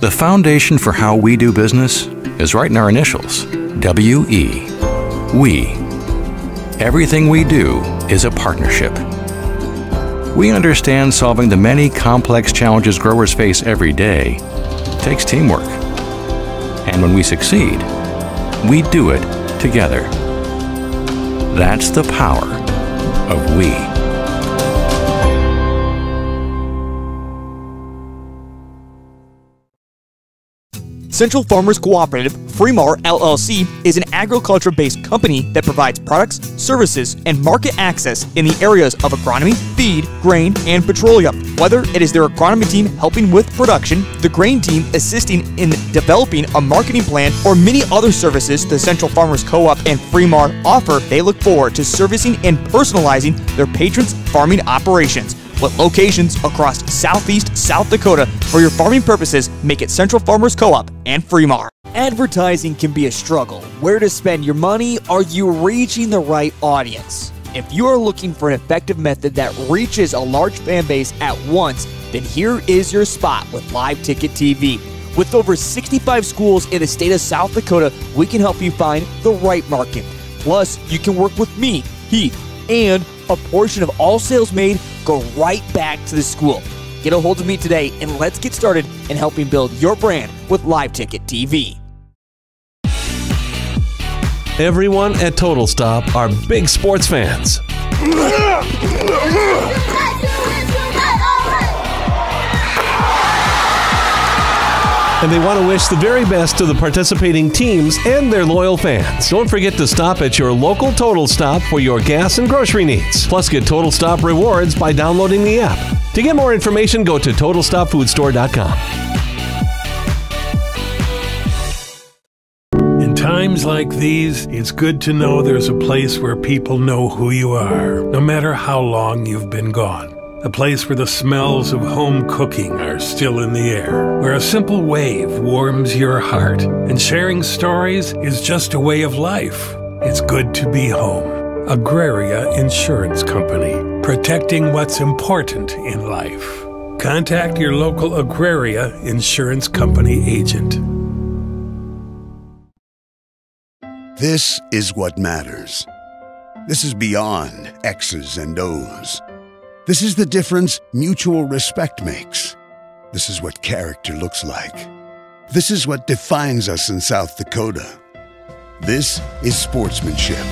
The foundation for how we do business is right in our initials, W-E. We. Everything we do is a partnership. We understand solving the many complex challenges growers face every day takes teamwork. And when we succeed, we do it together. That's the power of we. Central Farmers Cooperative, Fremar LLC, is an agriculture-based company that provides products, services, and market access in the areas of agronomy, feed, grain, and petroleum. Whether it is their agronomy team helping with production, the grain team assisting in developing a marketing plan, or many other services the Central Farmers Co-op and Fremar offer, they look forward to servicing and personalizing their patrons' farming operations. With locations across southeast South Dakota, for your farming purposes, make it Central Farmers Co-op and Fremar. Advertising can be a struggle. Where to spend your money? Are you reaching the right audience? If you are looking for an effective method that reaches a large fan base at once, then here is your spot with Live Ticket TV. With over 65 schools in the state of South Dakota, we can help you find the right market. Plus, you can work with me, Heath, and a portion of all sales made go right back to the school. Get a hold of me today and let's get started in helping build your brand with Live Ticket TV. Everyone at Total Stop are big sports fans. And they want to wish the very best to the participating teams and their loyal fans. Don't forget to stop at your local Total Stop for your gas and grocery needs. Plus, get Total Stop rewards by downloading the app. To get more information, go to TotalStopFoodStore.com. In times like these, it's good to know there's a place where people know who you are, no matter how long you've been gone. A place where the smells of home cooking are still in the air, where a simple wave warms your heart, and sharing stories is just a way of life. It's good to be home. Agraria Insurance Company, protecting what's important in life. Contact your local Agraria Insurance Company agent. This is what matters. This is beyond X's and O's. This is the difference mutual respect makes. This is what character looks like. This is what defines us in South Dakota. This is sportsmanship.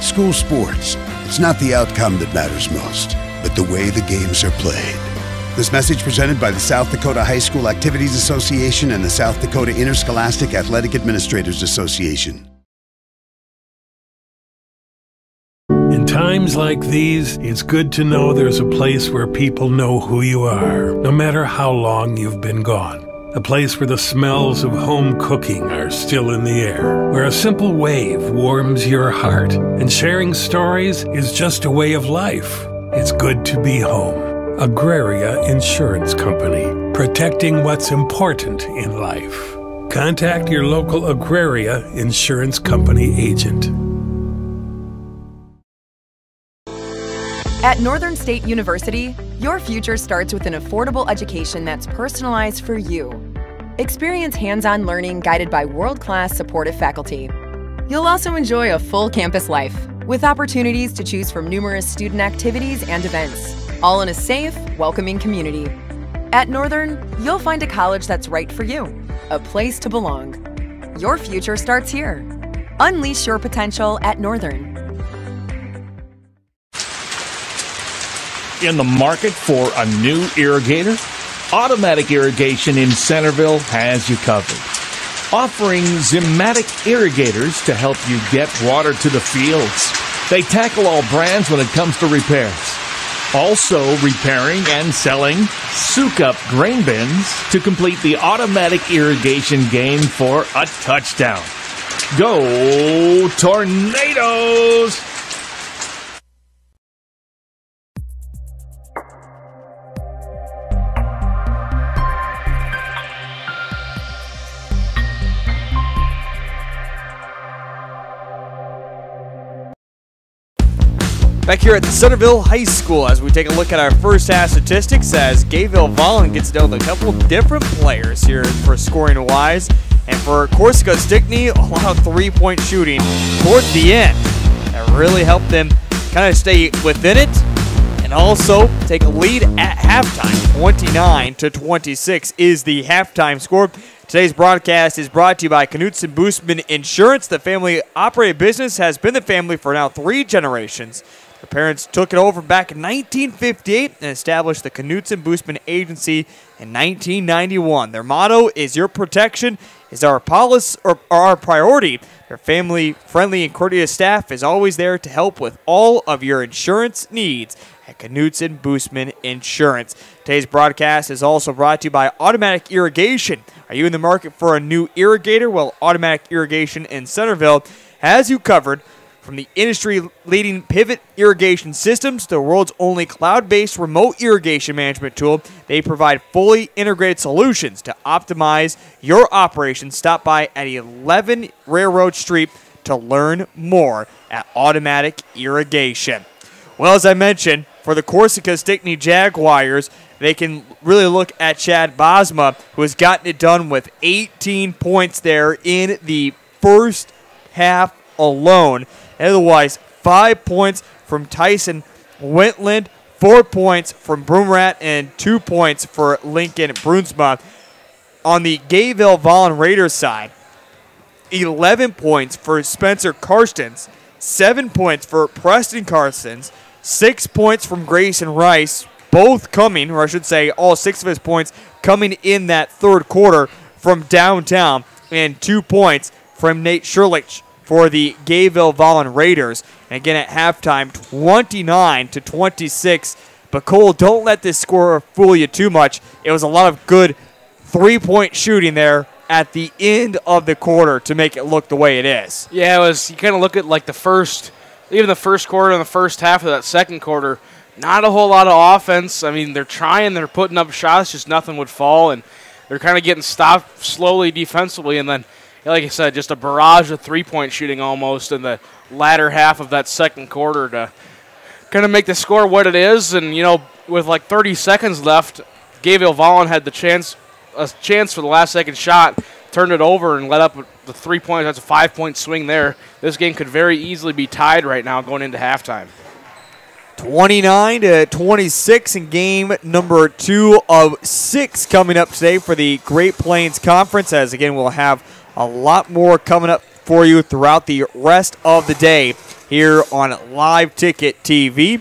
School sports, it's not the outcome that matters most, but the way the games are played. This message presented by the South Dakota High School Activities Association and the South Dakota Interscholastic Athletic Administrators Association. In times like these, it's good to know there's a place where people know who you are, no matter how long you've been gone. A place where the smells of home cooking are still in the air, where a simple wave warms your heart, and sharing stories is just a way of life. It's good to be home. Agraria Insurance Company, protecting what's important in life. Contact your local Agraria Insurance Company agent. At Northern State University, your future starts with an affordable education that's personalized for you. Experience hands-on learning guided by world-class supportive faculty. You'll also enjoy a full campus life with opportunities to choose from numerous student activities and events, all in a safe, welcoming community. At Northern, you'll find a college that's right for you, a place to belong. Your future starts here. Unleash your potential at Northern. In the market for a new irrigator? Automatic Irrigation in Centerville has you covered. Offering Zimatic irrigators to help you get water to the fields. They tackle all brands when it comes to repairs. Also repairing and selling soak-up grain bins to complete the automatic irrigation game for a touchdown. Go Tornadoes! Back here at Centerville High School as we take a look at our first half statistics as Gayville Volin gets down with a couple different players here for scoring wise. And for Corsica, Stickney, a lot of three-point shooting toward the end. That really helped them kind of stay within it and also take a lead at halftime. 29-26 is the halftime score. Today's broadcast is brought to you by Knutson Boostman Insurance. The family-operated business has been the family for now 3 generations. Her parents took it over back in 1958 and established the Knutson Boostman Agency in 1991. Their motto is "Your protection is our policy or our priority." Their family-friendly and courteous staff is always there to help with all of your insurance needs at Knutson Boostman Insurance. Today's broadcast is also brought to you by Automatic Irrigation. Are you in the market for a new irrigator? Well, Automatic Irrigation in Centerville has you covered. From the industry-leading Pivot Irrigation Systems, the world's only cloud-based remote irrigation management tool, they provide fully integrated solutions to optimize your operations. Stop by at 11 Railroad Street to learn more at Automatic Irrigation. Well, as I mentioned, for the Corsica Stickney Jaguars, they can really look at Chad Bosma, who has gotten it done with 18 points there in the first half alone. Otherwise, 5 points from Tyson Wentland, 4 points from Broomrat, and 2 points for Lincoln Brunsma. On the Gayville Volin Raiders side, 11 points for Spencer Karstens, 7 points for Preston Karstens, 6 points from Grayson Rice, both coming, or I should say all 6 of his points coming in that third quarter from downtown, and 2 points from Nate Sherlich for the Gayville Volin Raiders. And again at halftime, 29-26. But Cole, don't let this score fool you too much. It was a lot of good three-point shooting there at the end of the quarter to make it look the way it is. Yeah, it was. You kind of look at like the first quarter and the first half of that second quarter. Not a whole lot of offense. I mean, they're trying, they're putting up shots, just nothing would fall, and they're kind of getting stopped slowly defensively, and then, like I said, just a barrage of three-point shooting almost in the latter half of that second quarter to kind of make the score what it is. And, you know, with like 30 seconds left, Gayville Volin had a chance for the last second shot, turned it over and let up the 3 points. That's a 5-point swing there. This game could very easily be tied right now going into halftime. 29-26 in game number 2 of 6 coming up today for the Great Plains Conference. As again, we'll have a lot more coming up for you throughout the rest of the day here on Live Ticket TV.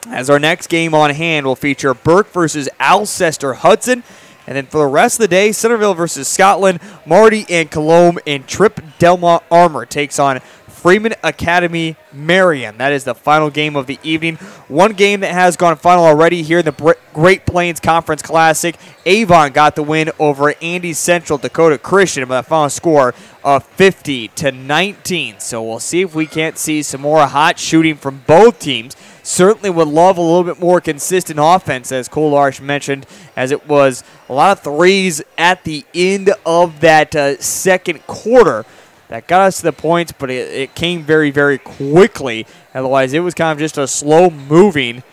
As our next game on hand will feature Burke versus Alcester Hudson. And then for the rest of the day, Centerville versus Scotland, Marty and Colombe, and Trip Delma Armour takes on Freeman Academy Marion. That is the final game of the evening. One game that has gone final already here in the Great Plains Conference Classic. Avon got the win over Andy Central Dakota Christian by a final score of 50-19. So we'll see if we can't see some more hot shooting from both teams. Certainly would love a little bit more consistent offense, as Cole Larsh mentioned, as it was a lot of threes at the end of that second quarter. That got us to the points, but it came very, very quickly. Otherwise, it was kind of just a slow-moving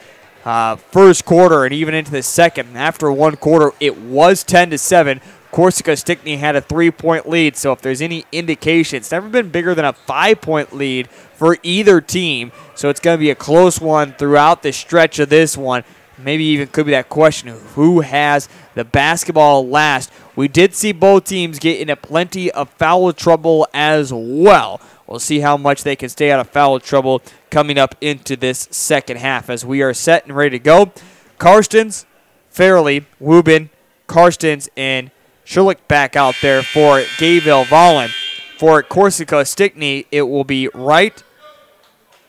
first quarter and even into the second. After one quarter, it was 10-7. Corsica Stickney had a 3-point lead, so if there's any indication, it's never been bigger than a 5-point lead for either team. So it's going to be a close one throughout the stretch of this one. Maybe even could be that question of who has the basketball last. We did see both teams get into plenty of foul trouble as well. We'll see how much they can stay out of foul trouble coming up into this second half as we are set and ready to go. Karstens, Fairley, Wubin, Karstens, and Sherlick back out there for Gayville Volin. For Corsica Stickney, it will be Wright,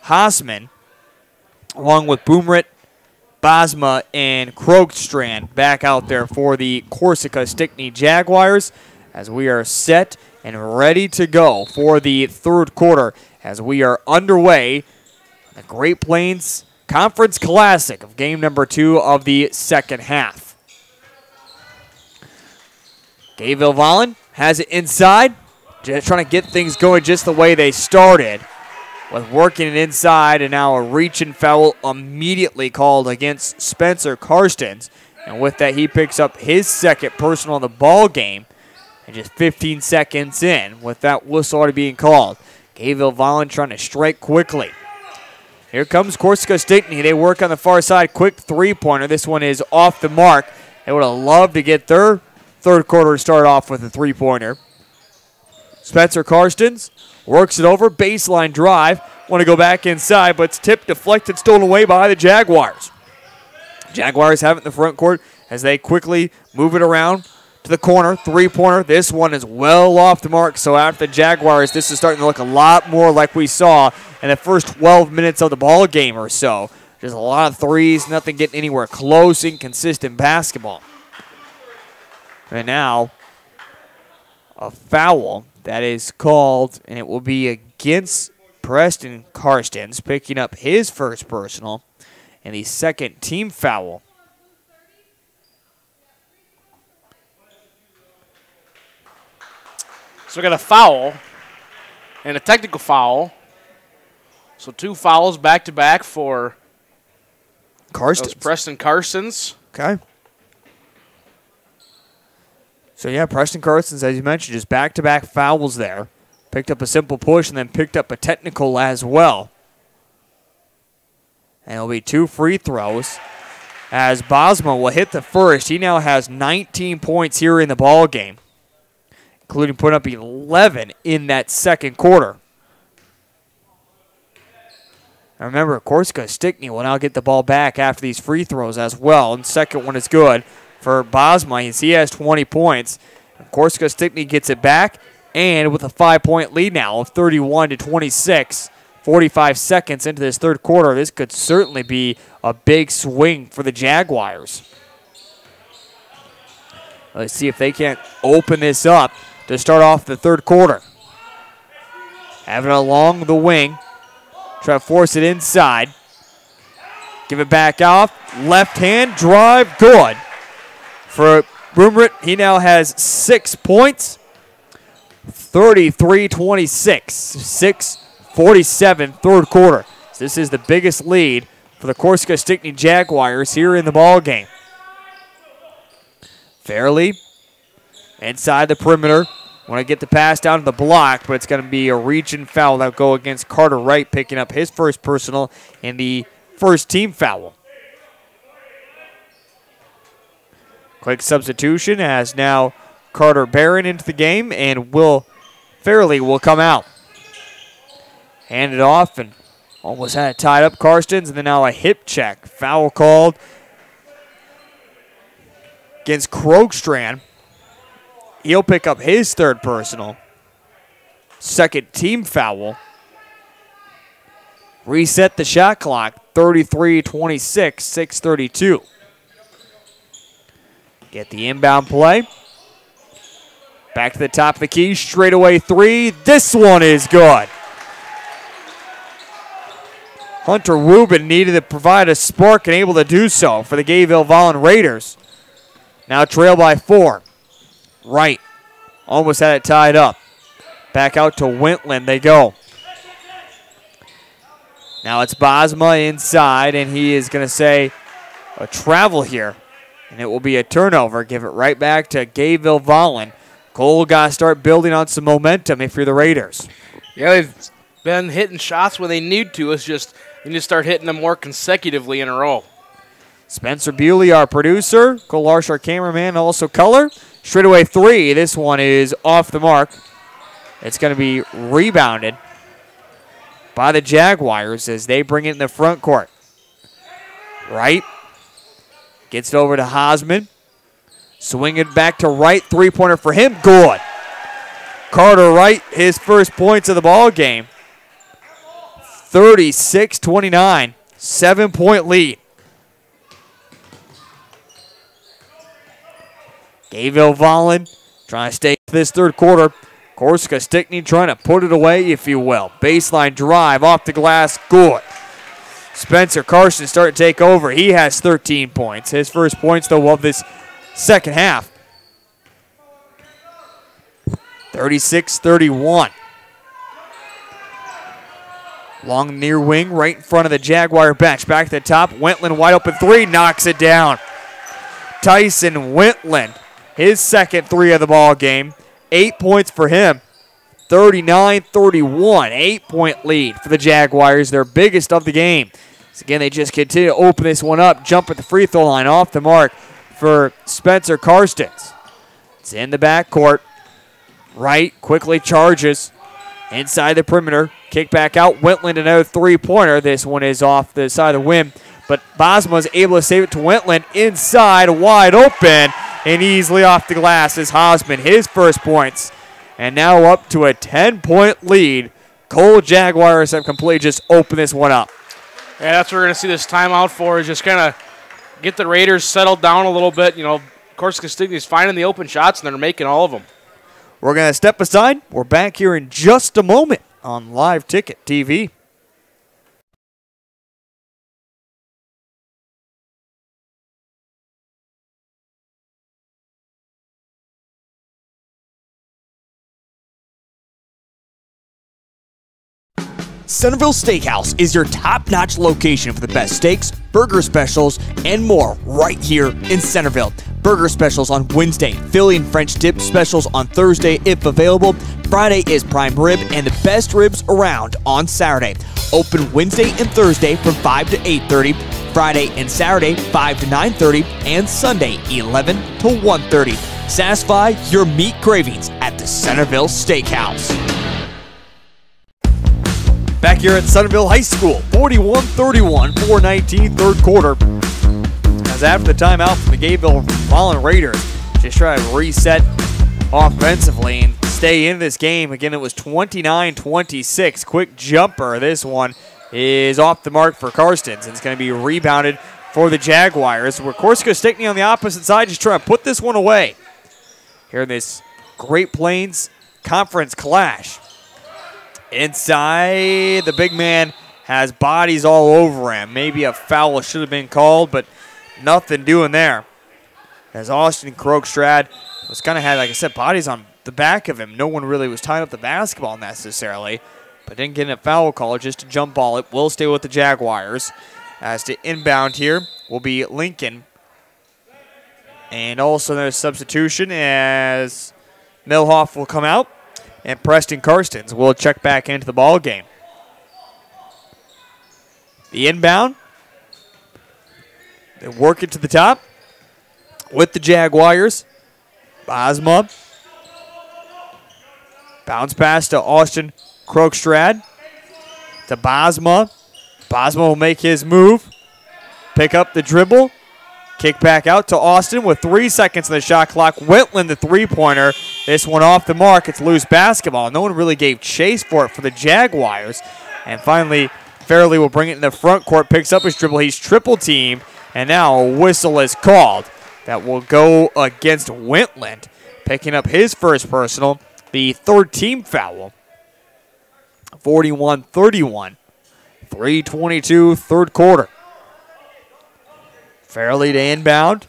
Haasman, along with Boomrit, Bosma, and Krogstrand back out there for the Corsica Stickney Jaguars as we are set and ready to go for the third quarter as we are underway. The Great Plains Conference Classic of game number 2 of the second half. Gayville Volin has it inside, just trying to get things going just the way they started, with working it inside, and now a reach-and foul immediately called against Spencer Karstens. And with that, he picks up his second personal in the ball game, and just 15 seconds in with that whistle already being called. Gayville Volin trying to strike quickly. Here comes Corsica Stickney. They work on the far side. Quick three-pointer. This one is off the mark. They would have loved to get their third quarter to start off with a three-pointer. Spencer Karstens works it over, baseline drive, Want to go back inside, but it's tipped, deflected, stolen away by the Jaguars. Jaguars have it in the front court as they quickly move it around to the corner, three-pointer. This one is well off the mark, so after the Jaguars, this is starting to look a lot more like we saw in the first 12 minutes of the ball game or so. Just a lot of threes, nothing getting anywhere close, inconsistent basketball. And now, a foul that is called, and it will be against Preston Karstens, picking up his first personal, and the second team foul. So we got a foul and a technical foul. So 2 fouls back-to-back for Karstens. Preston Karstens. Okay. So, yeah, Preston Karstens, as you mentioned, just back-to-back fouls there. Picked up a simple push and then picked up a technical as well. And it'll be 2 free throws as Bosma will hit the first. He now has 19 points here in the ball game, including putting up 11 in that second quarter. Now remember, Corsica Stickney will now get the ball back after these free throws as well. And second one is good for Bosma as he has 20 points. And Corsica Stickney gets it back, and with a 5-point lead now of 31-26, 45 seconds into this third quarter, this could certainly be a big swing for the Jaguars. Let's see if they can't open this up to start off the third quarter. Having it along the wing. Try to force it inside. Give it back off. Left hand drive. Good. For Rumrit, he now has 6 points. 33-26. 6:47 third quarter. So this is the biggest lead for the Corsica Stickney Jaguars here in the ball game. Fairley inside the perimeter. Want to get the pass down to the block, but it's going to be a reach and foul that will go against Carter Wright, picking up his first personal and the first team foul. Quick substitution as now Carter Barron into the game, and Will Fairley will come out. Hand it off and almost had it tied up, Karstens, and then now a hip check. Foul called against Krogstrand. He'll pick up his third personal. Second team foul. Reset the shot clock, 33-26, 6:32. Get the inbound play. Back to the top of the key, straightaway three. This one is good. Hunter Rubin needed to provide a spark and able to do so for the Gayville Volin Raiders. Now trail by 4. Wright almost had it tied up. Back out to Wentland they go. Now it's Bosma inside, and he is going to say a travel here. And it will be a turnover. Give it right back to Gayville Volin. Cole got to start building on some momentum if you're the Raiders. Yeah, they've been hitting shots when they need to. It's just you need to start hitting them more consecutively in a row. Spencer Bewley, our producer. Cole Larsh, our cameraman, also color. Straightaway three. This one is off the mark. It's going to be rebounded by the Jaguars as they bring it in the front court. Wright gets it over to Hosman. Swing it back to Wright. Three-pointer for him. Good. Carter Wright, his first points of the ball game. 36-29. 7-point lead. Gayville Volin trying to stay this third quarter. Corsica Stickney trying to put it away, if you will. Baseline drive off the glass. Good. Spencer Carson starting to take over. He has 13 points. His first points, though, of this second half. 36-31. Long near wing, right in front of the Jaguar bench. Back to the top. Wentland wide open three. Knocks it down. Tyson Wentland. His second three of the ball game. 8 points for him. 39-31. 8-point lead for the Jaguars. Their biggest of the game. So again, they just continue to open this one up. Jump at the free throw line. Off the mark for Spencer Karstens. It's in the backcourt. Wright quickly charges inside the perimeter. Kick back out. Wentland, another three-pointer. This one is off the side of the rim, but Bosma's able to save it to Wentland inside, wide open, and easily off the glass as Hausman, his first points. And now up to a 10-point lead. Cole Jaguars have completely just opened this one up. Yeah, that's what we're going to see this timeout for, is just kind of get the Raiders settled down a little bit. You know, Corsica Stickney's finding the open shots, and they're making all of them. We're going to step aside. We're back here in just a moment on Live Ticket TV. Centerville Steakhouse is your top-notch location for the best steaks, burger specials, and more right here in Centerville. Burger specials on Wednesday, Philly and French dip specials on Thursday if available. Friday is prime rib and the best ribs around on Saturday. Open Wednesday and Thursday from 5 to 8:30, Friday and Saturday 5 to 9:30, and Sunday 11 to 1:30. Satisfy your meat cravings at the Centerville Steakhouse. Back here at Centerville High School, 41-31, 4:19, third quarter. As after the timeout from the Gayville Volin Raiders, just try to reset offensively and stay in this game. Again, it was 29-26. Quick jumper. This one is off the mark for Karstens, and it's going to be rebounded for the Jaguars. Where Corsica Stickney on the opposite side just trying to put this one away. Here in this Great Plains Conference clash. Inside, the big man has bodies all over him. Maybe a foul should have been called, but nothing doing there. As Austin Krogstrad was kind of had, like I said, bodies on the back of him. No one really was tying up the basketball necessarily, but didn't get a foul call, just a jump ball. It will stay with the Jaguars. As to inbound here will be Lincoln. And also there's substitution as Milhoff will come out. And Preston Karstens will check back into the ball game. The inbound. They work it to the top with the Jaguars. Bosma. Bounce pass to Austin Krogstrad. To Bosma. Bosma will make his move. Pick up the dribble. Kick back out to Austin with 3 seconds on the shot clock. Wentland, the three-pointer. This one off the mark. It's loose basketball. No one really gave chase for it for the Jaguars. And finally, Fairley will bring it in the front court. Picks up his dribble. He's triple-teamed. And now a whistle is called. That will go against Wentland. Picking up his first personal. The third team foul. 41-31. 3:22, third quarter. Fairley to inbound.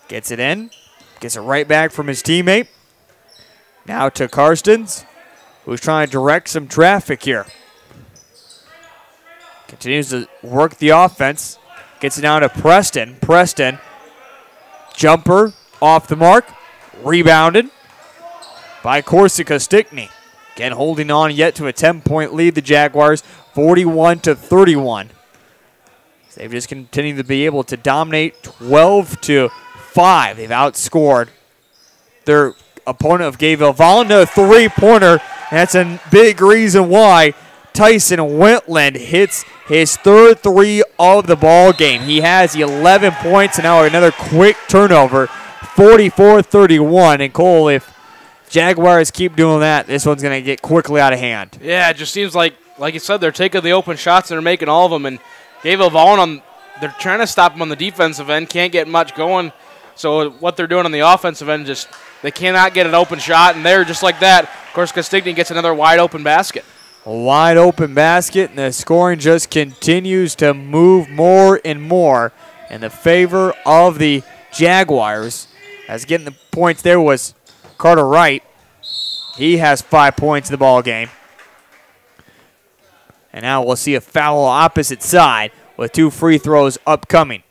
Gets it in. Gets it right back from his teammate. Now to Karstens, who's trying to direct some traffic here. Continues to work the offense. Gets it down to Preston. Preston, jumper off the mark. Rebounded by Corsica Stickney. Again, holding on yet to a 10-point lead, the Jaguars, 41-31. They've just continued to be able to dominate 12-5. They've outscored their opponent of Gayville. Volin, a three-pointer. That's a big reason why Tyson Wentland hits his third three of the ball game. He has 11 points, and now another quick turnover, 44-31. And Cole, if Jaguars keep doing that, this one's going to get quickly out of hand. Yeah, it just seems like you said, they're taking the open shots and they're making all of them. And Gayville Volin, they're trying to stop them on the defensive end, can't get much going. So what they're doing on the offensive end, just they cannot get an open shot, and they're just like that. Corsica Stickney gets another wide open basket. A wide open basket, and the scoring just continues to move more and more in the favor of the Jaguars. As getting the points there was Carter Wright. He has 5 points in the ball game. And now we'll see a foul opposite side with 2 free throws upcoming.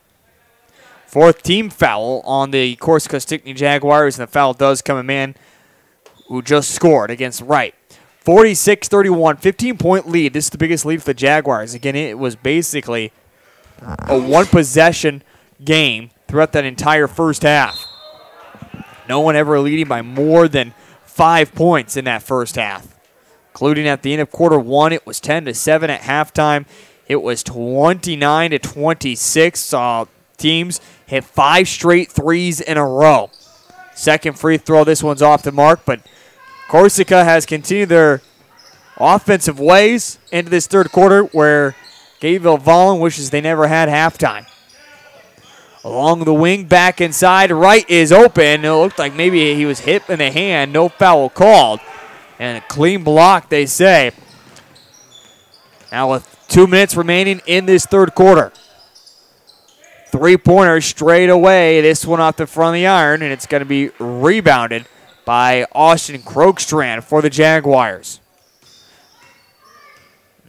Fourth team foul on the Corsica Stickney Jaguars, and the foul does come a man who just scored against Wright. 46-31, 15-point lead. This is the biggest lead for the Jaguars. Again, it was basically a one-possession game throughout that entire first half. No one ever leading by more than 5 points in that first half. including at the end of quarter one. It was 10-7 at halftime. It was 29-26. Teams hit 5 straight threes in a row. Second free throw, this one's off the mark, but Corsica has continued their offensive ways into this third quarter where Gayville Volin wishes they never had halftime. Along the wing, back inside, right is open. It looked like maybe he was hit in the hand. No foul called. And a clean block, they say. Now with 2 minutes remaining in this third quarter. Three-pointer straight away. This one off the front of the iron, and it's going to be rebounded by Austin Krogstrand for the Jaguars.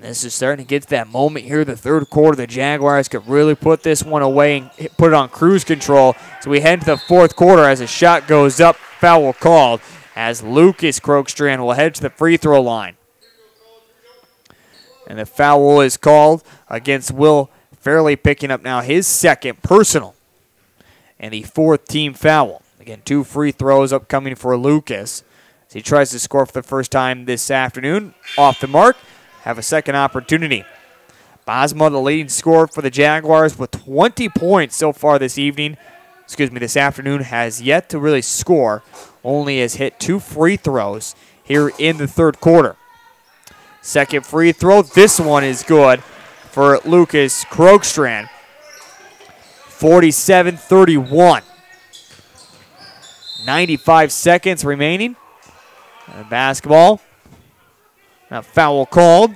This is starting to get to that moment here, the third quarter. The Jaguars could really put this one away and put it on cruise control. So we head to the fourth quarter as a shot goes up, foul called, as Lucas Krogstrand will head to the free throw line. And the foul is called against Will Fairley, picking up now his second personal and the fourth team foul. Again, 2 free throws upcoming for Lucas as he tries to score for the first time this afternoon. Off the mark, have a second opportunity. Bosma, the leading scorer for the Jaguars with 20 points so far this afternoon, has yet to really score. Only has hit 2 free throws here in the third quarter. Second free throw, this one is good for Lucas Krogstrand. 47-31. 95 seconds remaining. And basketball. Now foul called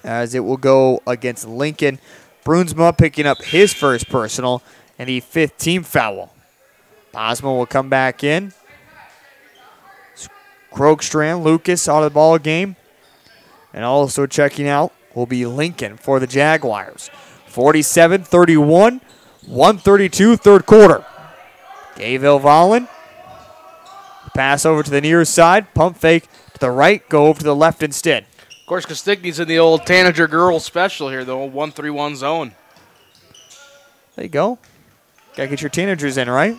as it will go against Lincoln Brunsma, picking up his first personal and the 5th team foul. Bosma will come back in. Krogstrand, Lucas out of the ball game. And also checking out will be Lincoln for the Jaguars. 47-31, 132 third quarter. Gayville Volin. Pass over to the near side. Pump fake to the right. Go over to the left instead. Of course, Stickney's in the old Tanager girls special here, the old 1-3-1 zone. There you go. Got to get your teenagers in, right?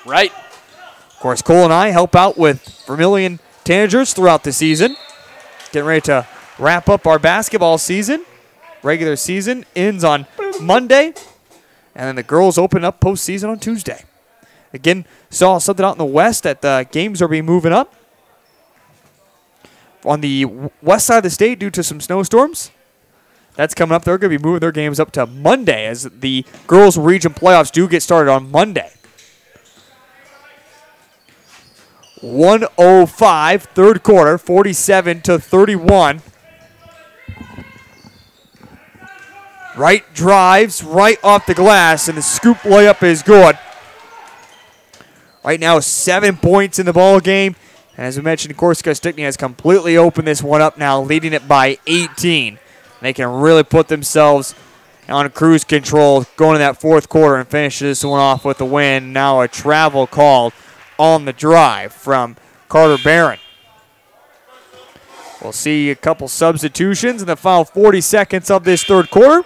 Right. Of course, Cole and I help out with Vermilion Tanagers throughout the season. Getting ready to wrap up our basketball season. Regular season ends on Monday. And then the girls open up postseason on Tuesday. Again, saw something out in the west that the games are being moving up. On the west side of the state due to some snowstorms. That's coming up. They're going to be moving their games up to Monday as the girls' region playoffs do get started on Monday. 1:05, third quarter, 47-31. Wright drives right off the glass, and the scoop layup is good. Right now, 7 points in the ball game. And as we mentioned, Corsica Stickney has completely opened this one up now, leading it by 18. They can really put themselves on cruise control going in that fourth quarter and finish this one off with a win. Now a travel called on the drive from Carter Barron. We'll see a couple substitutions in the final 40 seconds of this third quarter.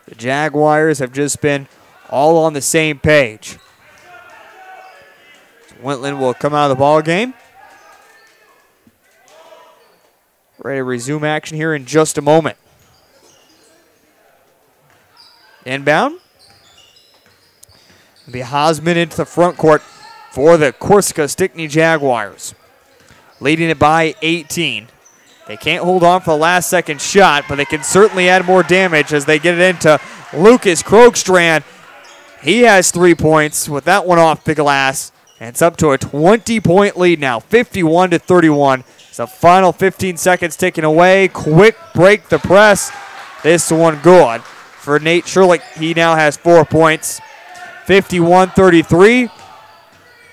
The Jaguars have just been all on the same page. Wentland will come out of the ball game. Ready to resume action here in just a moment. Inbound. It'll be Hosman into the front court for the Corsica Stickney Jaguars. Leading it by 18. They can't hold on for the last second shot, but they can certainly add more damage as they get it into Lucas Krogstrand. He has 3 points with that one off the glass. And it's up to a 20-point lead now, 51-31. It's the final 15 seconds taken away. Quick break the press. This one good for Nate Sherlick. He now has 4 points. 51-33.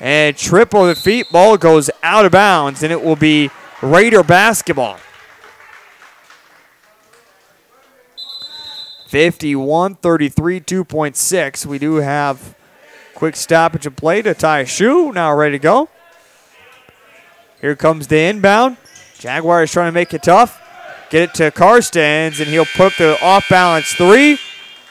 And triple the feet. Ball goes out of bounds, and it will be Raider basketball. 51-33, 2.6. We do have quick stoppage of play to tie a shoe. Now ready to go. Here comes the inbound. Jaguars trying to make it tough. Get it to Karstens, and he'll put the off-balance 3.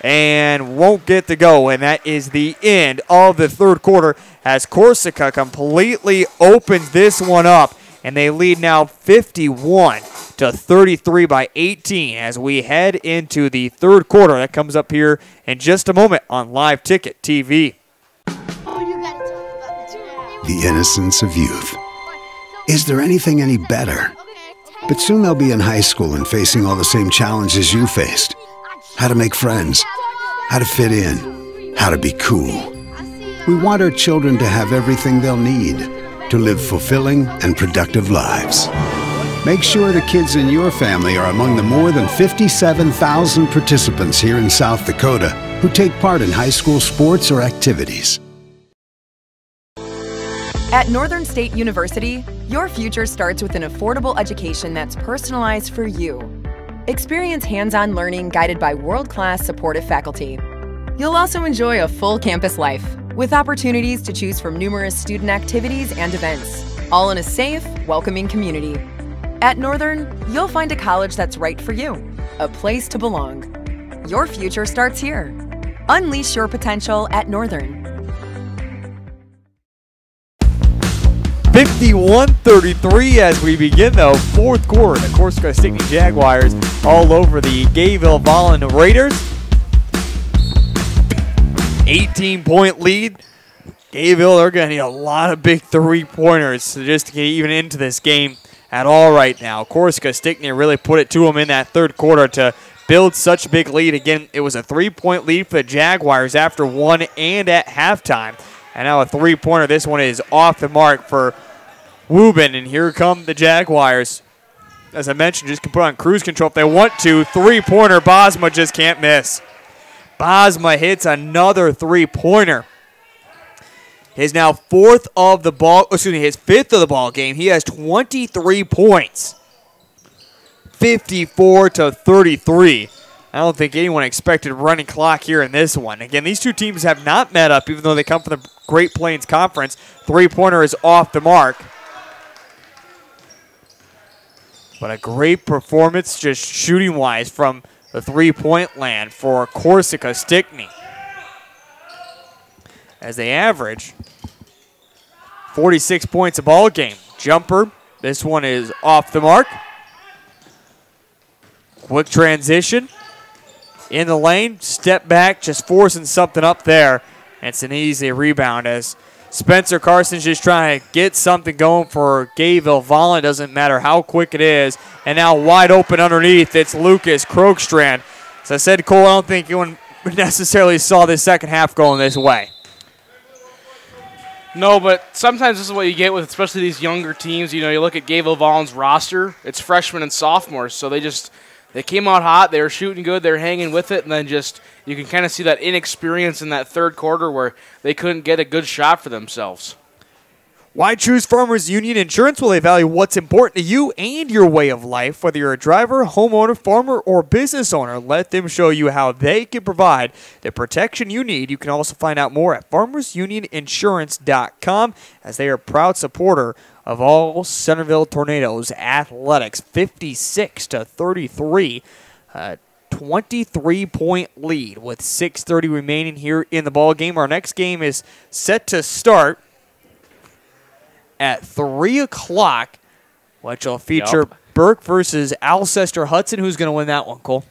and won't get to go. And that is the end of the third quarter as Corsica completely opens this one up. And they lead now 51-33 by 18 as we head into the third quarter. That comes up here in just a moment on Live Ticket TV. The innocence of youth. Is there anything any better? But soon they'll be in high school and facing all the same challenges you faced. How to make friends, how to fit in, how to be cool. We want our children to have everything they'll need to live fulfilling and productive lives. Make sure the kids in your family are among the more than 57,000 participants here in South Dakota who take part in high school sports or activities. At Northern State University, your future starts with an affordable education that's personalized for you. Experience hands-on learning guided by world-class supportive faculty. You'll also enjoy a full campus life with opportunities to choose from numerous student activities and events, all in a safe, welcoming community. At Northern, you'll find a college that's right for you, a place to belong. Your future starts here. Unleash your potential at Northern. 51-33 as we begin the fourth quarter. The Corsica Stickney Jaguars all over the Gayville Volin Raiders. 18-point lead. Gayville, they're going to need a lot of big three-pointers just to get even into this game at all right now. Corsica Stickney really put it to them in that third quarter to build such a big lead. Again, it was a three-point lead for the Jaguars after one and at halftime. And now a three-pointer. This one is off the mark for Wubin. And here come the Jaguars. As I mentioned, just can put on cruise control if they want to. Three-pointer. Bosma just can't miss. Bosma hits another three-pointer. His now fifth of the ball game. He has 23 points. 54-33. I don't think anyone expected a running clock here in this one. Again, these two teams have not met up, even though they come from the Great Plains Conference. Three-pointer is off the mark. But a great performance just shooting-wise from the three-point land for Corsica Stickney. As they average 46 points a ball game. Jumper, this one is off the mark. Quick transition. In the lane, step back, just forcing something up there. And it's an easy rebound as Spencer Carson's just trying to get something going for Gayville. Volin, doesn't matter how quick it is. And now wide open underneath, it's Lucas Krogstrand. As I said, Cole, I don't think anyone necessarily saw this second half going this way. No, but sometimes this is what you get with especially these younger teams. You know, you look at Gayville Volin's roster, it's freshmen and sophomores, so they came out hot, they were shooting good, they were hanging with it, and then just you can kind of see that inexperience in that third quarter where they couldn't get a good shot for themselves. Why choose Farmers Union Insurance? Well, they value what's important to you and your way of life. Whether you're a driver, homeowner, farmer, or business owner, let them show you how they can provide the protection you need. You can also find out more at farmersunioninsurance.com as they are a proud supporter of all Centerville Tornadoes athletics. 56-33, 23-point lead with 6:30 remaining here in the ball game. Our next game is set to start at 3 o'clock, which will feature Burke versus Alcester Hudson. Who's going to win that one, Cole?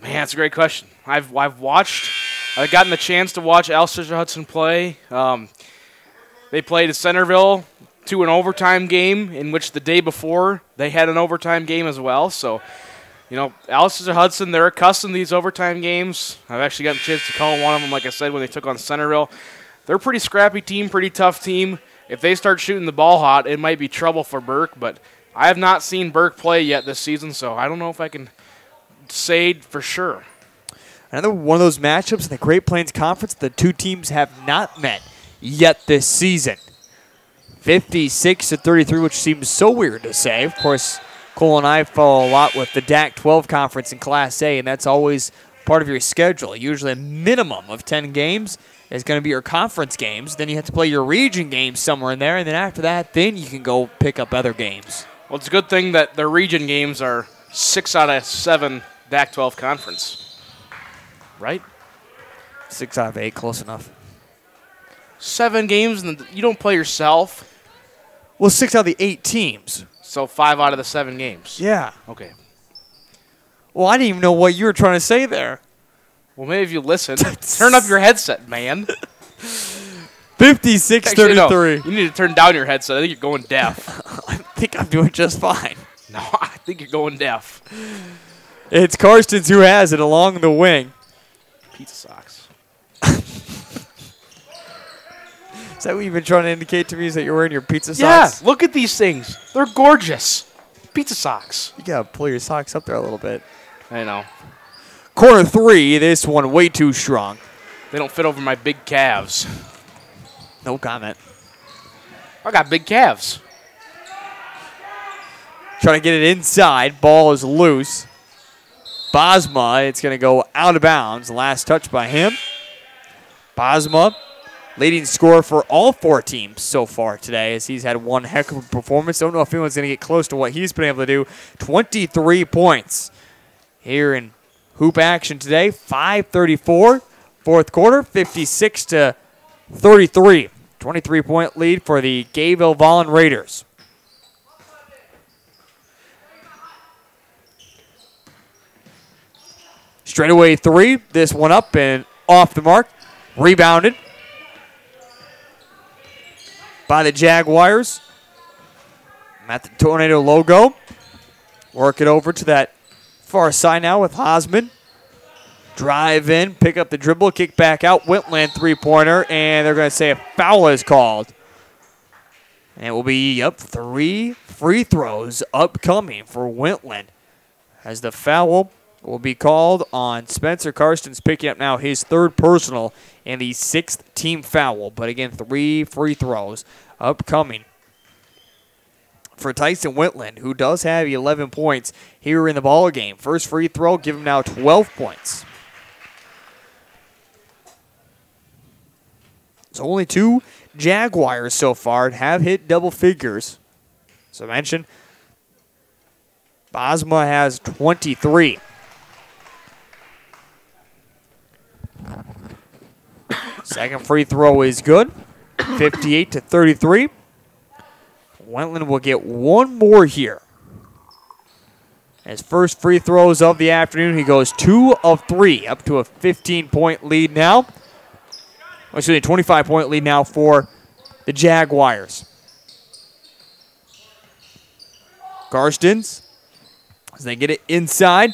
Man, that's a great question. I've gotten the chance to watch Alcester Hudson play. They played at Centerville to an overtime game in which the day before they had an overtime game as well. So, you know, Alcester Hudson, they're accustomed to these overtime games. I've actually gotten a chance to call one of them, like I said, when they took on Centerville. They're a pretty scrappy team, pretty tough team. If they start shooting the ball hot, it might be trouble for Burke, but I have not seen Burke play yet this season, so I don't know if I can say for sure. Another one of those matchups in the Great Plains Conference, the two teams have not met yet this season. 56-33, which seems so weird to say. Of course, Cole and I follow a lot with the DAC 12 conference in Class A, and that's always part of your schedule. Usually a minimum of 10 games is going to be your conference games. Then you have to play your region games somewhere in there, and then after that, then you can go pick up other games. Well, it's a good thing that the region games are 6 out of 7 DAC 12 conference. right? 6 out of 8, close enough. 7 games, and you don't play yourself. Well, 6 out of the 8 teams. So 5 out of the 7 games. Yeah. Okay. Well, I didn't even know what you were trying to say there. Well, maybe if you listen. Turn up your headset, man. 56-33. No, you need to turn down your headset. I think you're going deaf. I think I'm doing just fine. No, I think you're going deaf. It's Karstens who has it along the wing. Pizza socks. Is that what you've been trying to indicate to me, is that you're wearing your pizza socks? Yeah, look at these things. They're gorgeous. Pizza socks. You got to pull your socks up there a little bit. I know. Corner 3, this one way too strong. They don't fit over my big calves. No comment. I got big calves. Trying to get it inside. Ball is loose. Bosma, it's going to go out of bounds. Last touch by him. Bosma, leading scorer for all 4 teams so far today, as he's had one heck of a performance. Don't know if anyone's going to get close to what he's been able to do. 23 points here in hoop action today. 5:34, fourth quarter, 56-33. 23-point lead for the Gayville Volin Raiders. Straightaway 3, this one up and off the mark. Rebounded by the Jaguars. At the Tornado logo. Work it over to that far side now with Hosman. Drive in, pick up the dribble, kick back out. Whitland three-pointer, and they're going to say a foul is called. And it will be up 3 free throws upcoming for Whitland, as the foul will be called on Spencer Karstens, picking up now his 3rd personal and the 6th team foul. But again, 3 free throws upcoming for Tyson Whitland, who does have 11 points here in the ball game. First free throw, give him now 12 points. So only 2 Jaguars so far have hit double figures. So I mentioned, Bosma has 23. Second free throw is good. 58-33. Wentland will get one more here. His first free throws of the afternoon, he goes 2 of 3, up to a 15-point lead now. Excuse me, 25-point lead now for the Jaguars. Karstens, as they get it inside.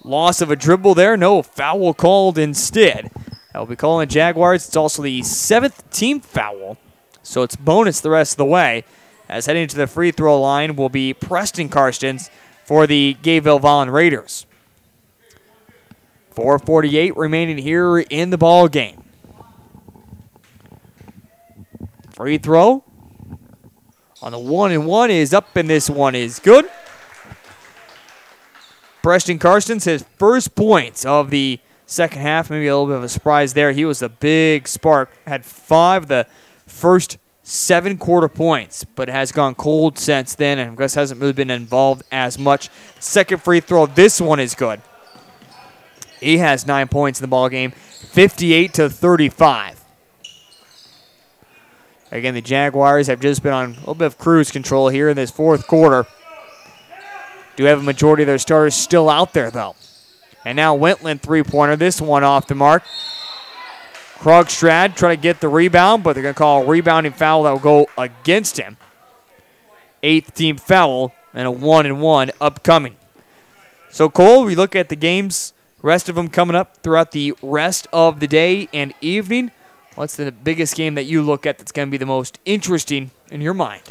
Loss of a dribble there. No, foul called instead. That will be calling the Jaguars. It's also the 7th team foul, so it's bonus the rest of the way. As heading to the free throw line will be Preston Karstens for the Gayville Volin Raiders. 4:48 remaining here in the ball game. Free throw on the 1-and-1 is up, and this one is good. Preston Karstens, his first points of the second half. Maybe a little bit of a surprise there. He was a big spark. Had 5 of the first 7 quarter points, but has gone cold since then, and I guess hasn't really been involved as much. Second free throw, this one is good. He has 9 points in the ball game, 58-35. Again, the Jaguars have just been on a little bit of cruise control here in this fourth quarter. Do have a majority of their starters still out there, though. And now Wentland three-pointer. This one off the mark. Krogstrad trying to get the rebound, but they're going to call a rebounding foul that will go against him. 8th team foul and a 1-and-1 upcoming. So, Cole, we look at the games, rest of them coming up throughout the rest of the day and evening. What's the biggest game that you look at that's going to be the most interesting in your mind?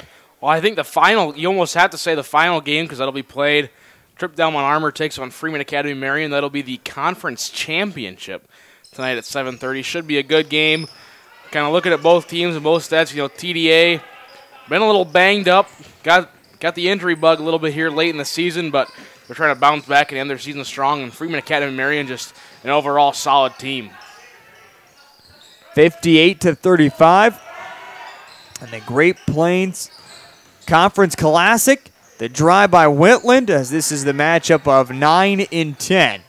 Well, I think the final, you almost have to say the final game because that'll be played. Trip down on Armour takes on Freeman Academy Marion. That'll be the conference championship tonight at 7:30. Should be a good game. Kind of looking at both teams and both stats. You know, TDA been a little banged up. Got the injury bug a little bit here late in the season, but they're trying to bounce back and end their season strong. And Freeman Academy Marion just an overall solid team. 58-35. And the Great Plains Conference Classic. The drive by Wentland, as this is the matchup of 9 and 10.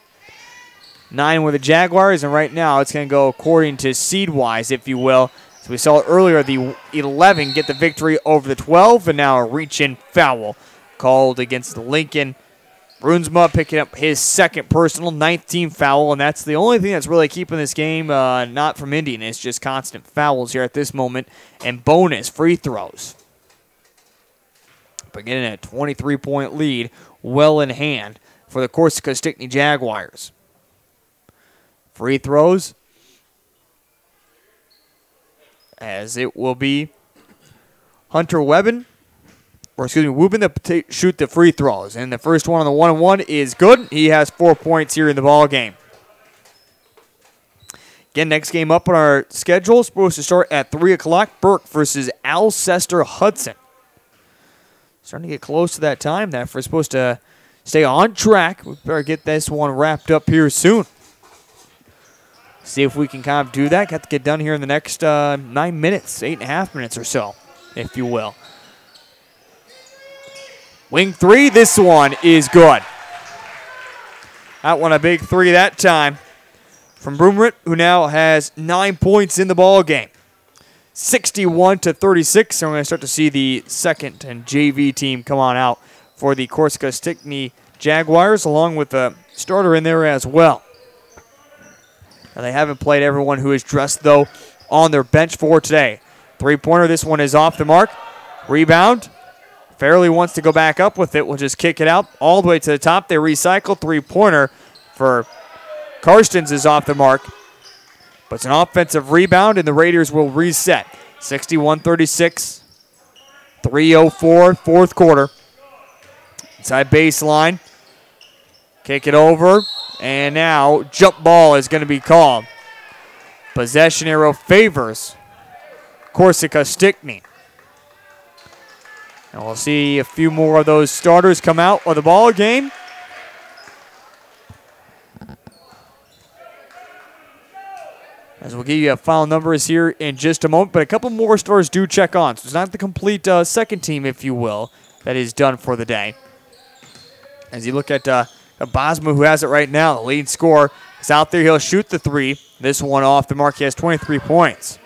9 with the Jaguars, and right now it's going to go according to seed-wise, if you will. So we saw earlier the 11 get the victory over the 12, and now a reach-in foul called against Lincoln. Brunsma picking up his second personal, 9th team foul, and that's the only thing that's really keeping this game not from ending. It's just constant fouls here at this moment, and bonus free throws. Beginning a 23-point lead, well in hand for the Corsica Stickney Jaguars. Free throws, as it will be Hunter Wubben to shoot the free throws. And the first one on the 1-on-1 is good. He has 4 points here in the ball game. Again, next game up on our schedule is supposed to start at 3 o'clock. Burke versus Alcester Hudson. Starting to get close to that time. That we're supposed to stay on track. We better get this one wrapped up here soon. See if we can kind of do that. Got to get done here in the next 9 minutes, 8.5 minutes or so, if you will. Wing 3, this one is good. That one a big 3 that time from Broomrit, who now has 9 points in the ball game. 61-36, so we're going to start to see the second and JV team come on out for the Corsica Stickney Jaguars, along with a starter in there as well. Now they haven't played everyone who is dressed, though, on their bench for today. Three-pointer, this one is off the mark. Rebound. Fairley wants to go back up with it. We'll just kick it out all the way to the top. They recycle. Three-pointer for Karstens is off the mark. But it's an offensive rebound, and the Raiders will reset. 61-36. 3:04, fourth quarter. Inside baseline. Kick it over. And now jump ball is going to be called. Possession arrow favors Corsica Stickney. And we'll see a few more of those starters come out of the ball game. As we'll give you final numbers here in just a moment, but a couple more starters do check on. So it's not the complete second team, if you will, that is done for the day. As you look at Bosma, who has it right now, the lead scorer is out there. He'll shoot the 3. This one off the mark. He has 23 points.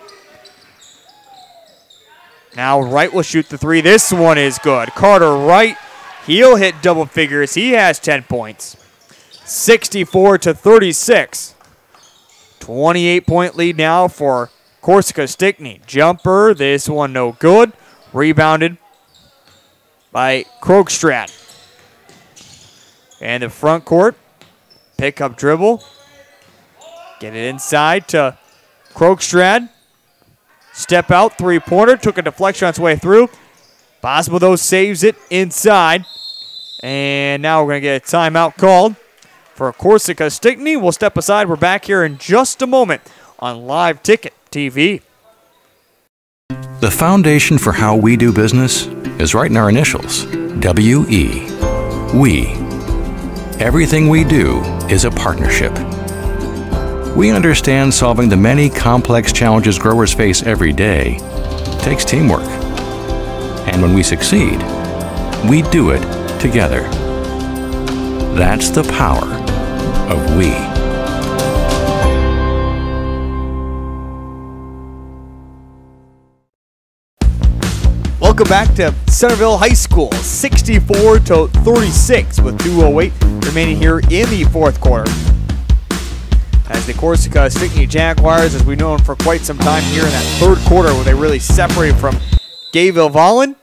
Now Wright will shoot the 3. This one is good. Carter Wright, he'll hit double figures. He has 10 points. 64-36. 28-point lead now for Corsica Stickney. Jumper, this one no good. Rebounded by Krogstrad. And the front court, pick up dribble. Get it inside to Krogstrad. Step out, three-pointer, took a deflection on its way through. Bosma, though, saves it inside. And now we're going to get a timeout called for Corsica Stickney. We'll step aside. We're back here in just a moment on Live Ticket TV. The foundation for how we do business is right in our initials, W-E. We. Everything we do is a partnership. We understand solving the many complex challenges growers face every day takes teamwork. And when we succeed, we do it together. That's the power of we. Welcome back to Centerville High School, 64-36 with 2:08 remaining here in the fourth quarter. As the Corsica Stickney Jaguars, as we've known for quite some time here in that third quarter where they really separated from Gayville Volin.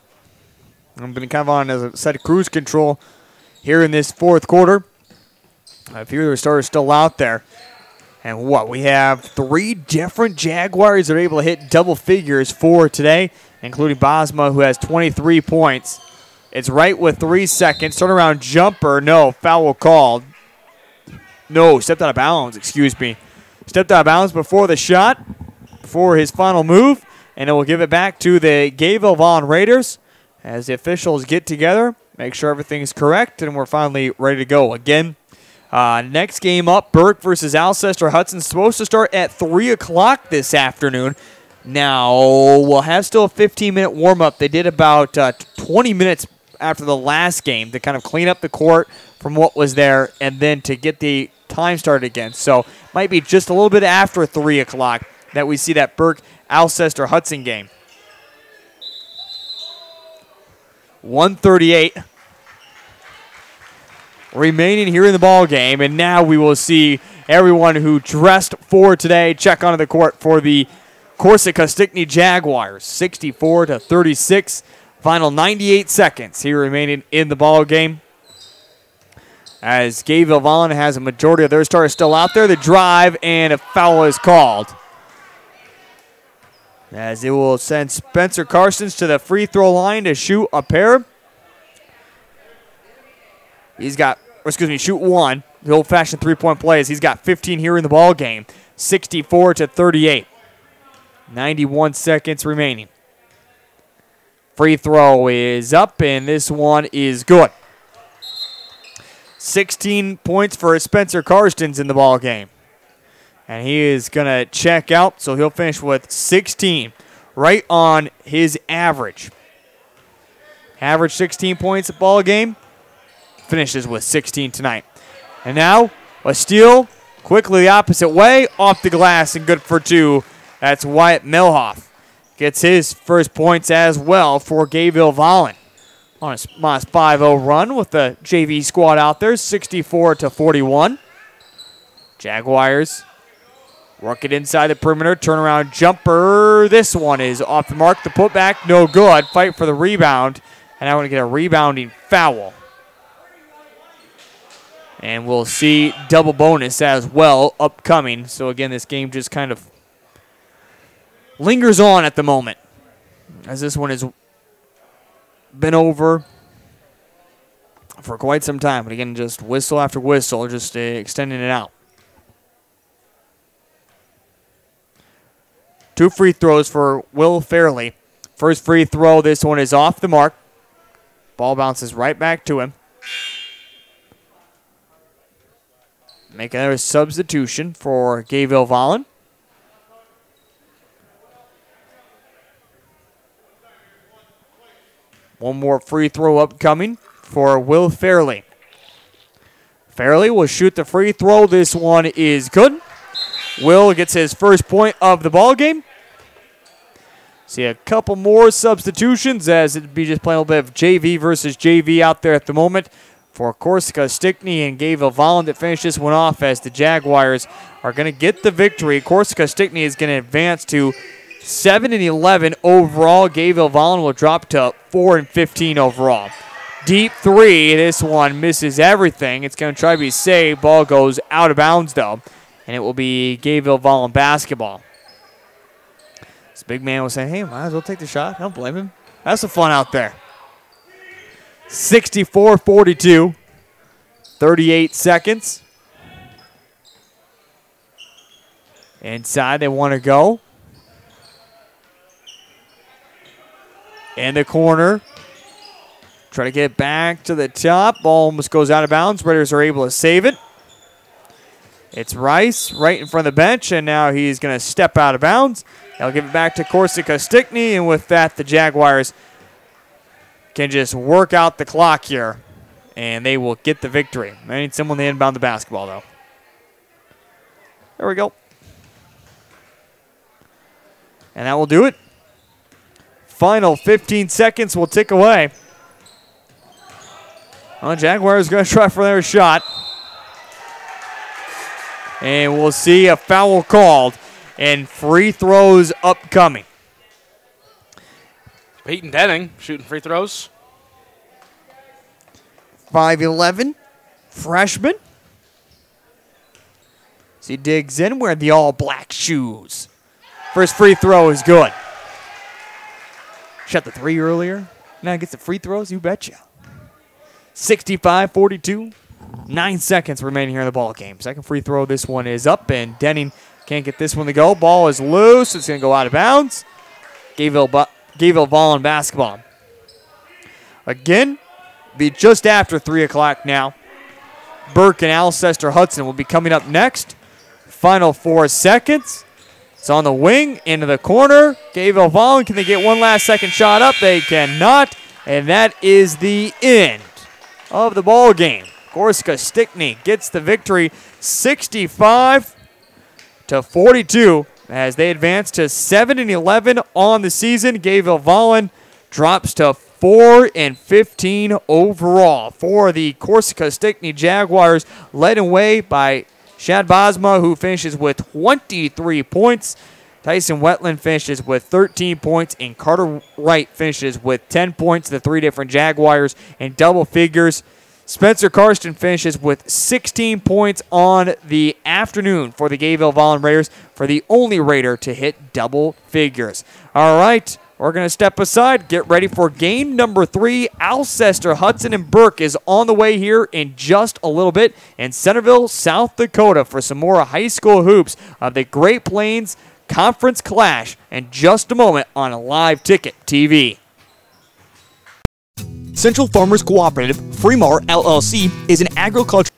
I've been kind of on, as I said, cruise control here in this fourth quarter. A few of their starters still out there. And what? We have 3 different Jaguars that are able to hit double figures for today, including Bosma, who has 23 points. It's Wright with 3 seconds. Turnaround jumper. No. Foul called. No. Stepped out of bounds. Excuse me. Stepped out of bounds before the shot, before his final move. And it will give it back to the Gayville Volin Raiders as the officials get together, make sure everything's correct, and we're finally ready to go. Again, next game up, Burke versus Alcester Hudson, supposed to start at 3 o'clock this afternoon. Now, we'll have still a 15-minute warm-up. They did about 20 minutes after the last game to kind of clean up the court from what was there and then to get the time started again. So might be just a little bit after 3 o'clock that we see that Burke-Alcester-Hudson game. 1:38 remaining here in the ball game, and now we will see everyone who dressed for today check onto the court for the Corsica Stickney Jaguars. 64-36, final 98 seconds here remaining in the ball game. As Gayville Volin has a majority of their stars still out there, the drive and a foul is called. As it will send Spencer Carstens to the free throw line to shoot a pair. Shoot one. The old-fashioned three-point plays. He's got 15 here in the ball game. 64-38. 91 seconds remaining. Free throw is up, and this one is good. 16 points for Spencer Carstens in the ball game. And he is going to check out, so he'll finish with 16, right on his average. Average 16 points a ball game, finishes with 16 tonight. And now a steal, quickly the opposite way, off the glass and good for 2. That's Wyatt Milhoff. Gets his first points as well for Gayville Volin. On a 5-0 run with the JV squad out there, 64-41. Jaguars work it inside the perimeter, turnaround jumper. This one is off the mark. The putback, no good. Fight for the rebound, and I want to get a rebounding foul. And we'll see double bonus as well upcoming. So again, this game just kind of lingers on at the moment, as this one has been over for quite some time. But again, just whistle after whistle, just extending it out. 2 free throws for Will Fairley. First free throw, this one is off the mark. Ball bounces right back to him. Make another substitution for Gayville Volin. One more free throw upcoming for Will Fairley. Fairley will shoot the free throw. This one is good. Will gets his first point of the ball game. See a couple more substitutions, as it'd be just playing a little bit of JV versus JV out there at the moment for Corsica Stickney and Gayville Volin to finish this one off, as the Jaguars are going to get the victory. Corsica Stickney is going to advance to 7-11 overall. Gayville Volin will drop to 4-15 overall. Deep three. This one misses everything. It's going to try to be saved. Ball goes out of bounds, though, and it will be Gayville Volin basketball. This big man was saying, hey, might as well take the shot. I don't blame him. That's the fun out there. 64-42. 38 seconds. Inside they want to go. In the corner. Try to get back to the top. Ball almost goes out of bounds. Raiders are able to save it. It's Rice right in front of the bench, and now he's going to step out of bounds. They'll give it back to Corsica Stickney, and with that, the Jaguars can just work out the clock here, and they will get the victory. I need someone to inbound the basketball, though. There we go. And that will do it. Final 15 seconds will tick away. Well, Jaguars going to try for their shot. And we'll see a foul called and free throws upcoming. Peyton Denning shooting free throws. 5'11", freshman. As he digs in, wearing the all-black shoes. First free throw is good. Shot the 3 earlier. Now gets the free throws, you betcha. 65-42. 9 seconds remaining here in the ball game. Second free throw, this one is up, and Denning can't get this one to go. Ball is loose. It's going to go out of bounds. Gayville Volin basketball. Again, be just after 3 o'clock now. Burke and Alcester-Hudson will be coming up next. Final 4 seconds. It's on the wing, into the corner. Gayville Volin, can they get one last second shot up? They cannot, and that is the end of the ball game. Corsica Stickney gets the victory 65-42 as they advance to 7-11 on the season. Gayville Volin drops to 4-15 overall for the Corsica Stickney Jaguars, led away by Shad Bosma, who finishes with 23 points. Tyson Wetland finishes with 13 points, and Carter Wright finishes with 10 points. The three different Jaguars in double figures. Spencer Karsten finishes with 16 points on the afternoon for the Gayville Volin Raiders, for the only Raider to hit double figures. All right, we're going to step aside, get ready for game number 3. Alcester, Hudson, and Burke is on the way here in just a little bit in Centerville, South Dakota for some more high school hoops of the Great Plains Conference Clash in just a moment on Live Ticket TV. Central Farmers Cooperative, Fremar LLC, is an agriculture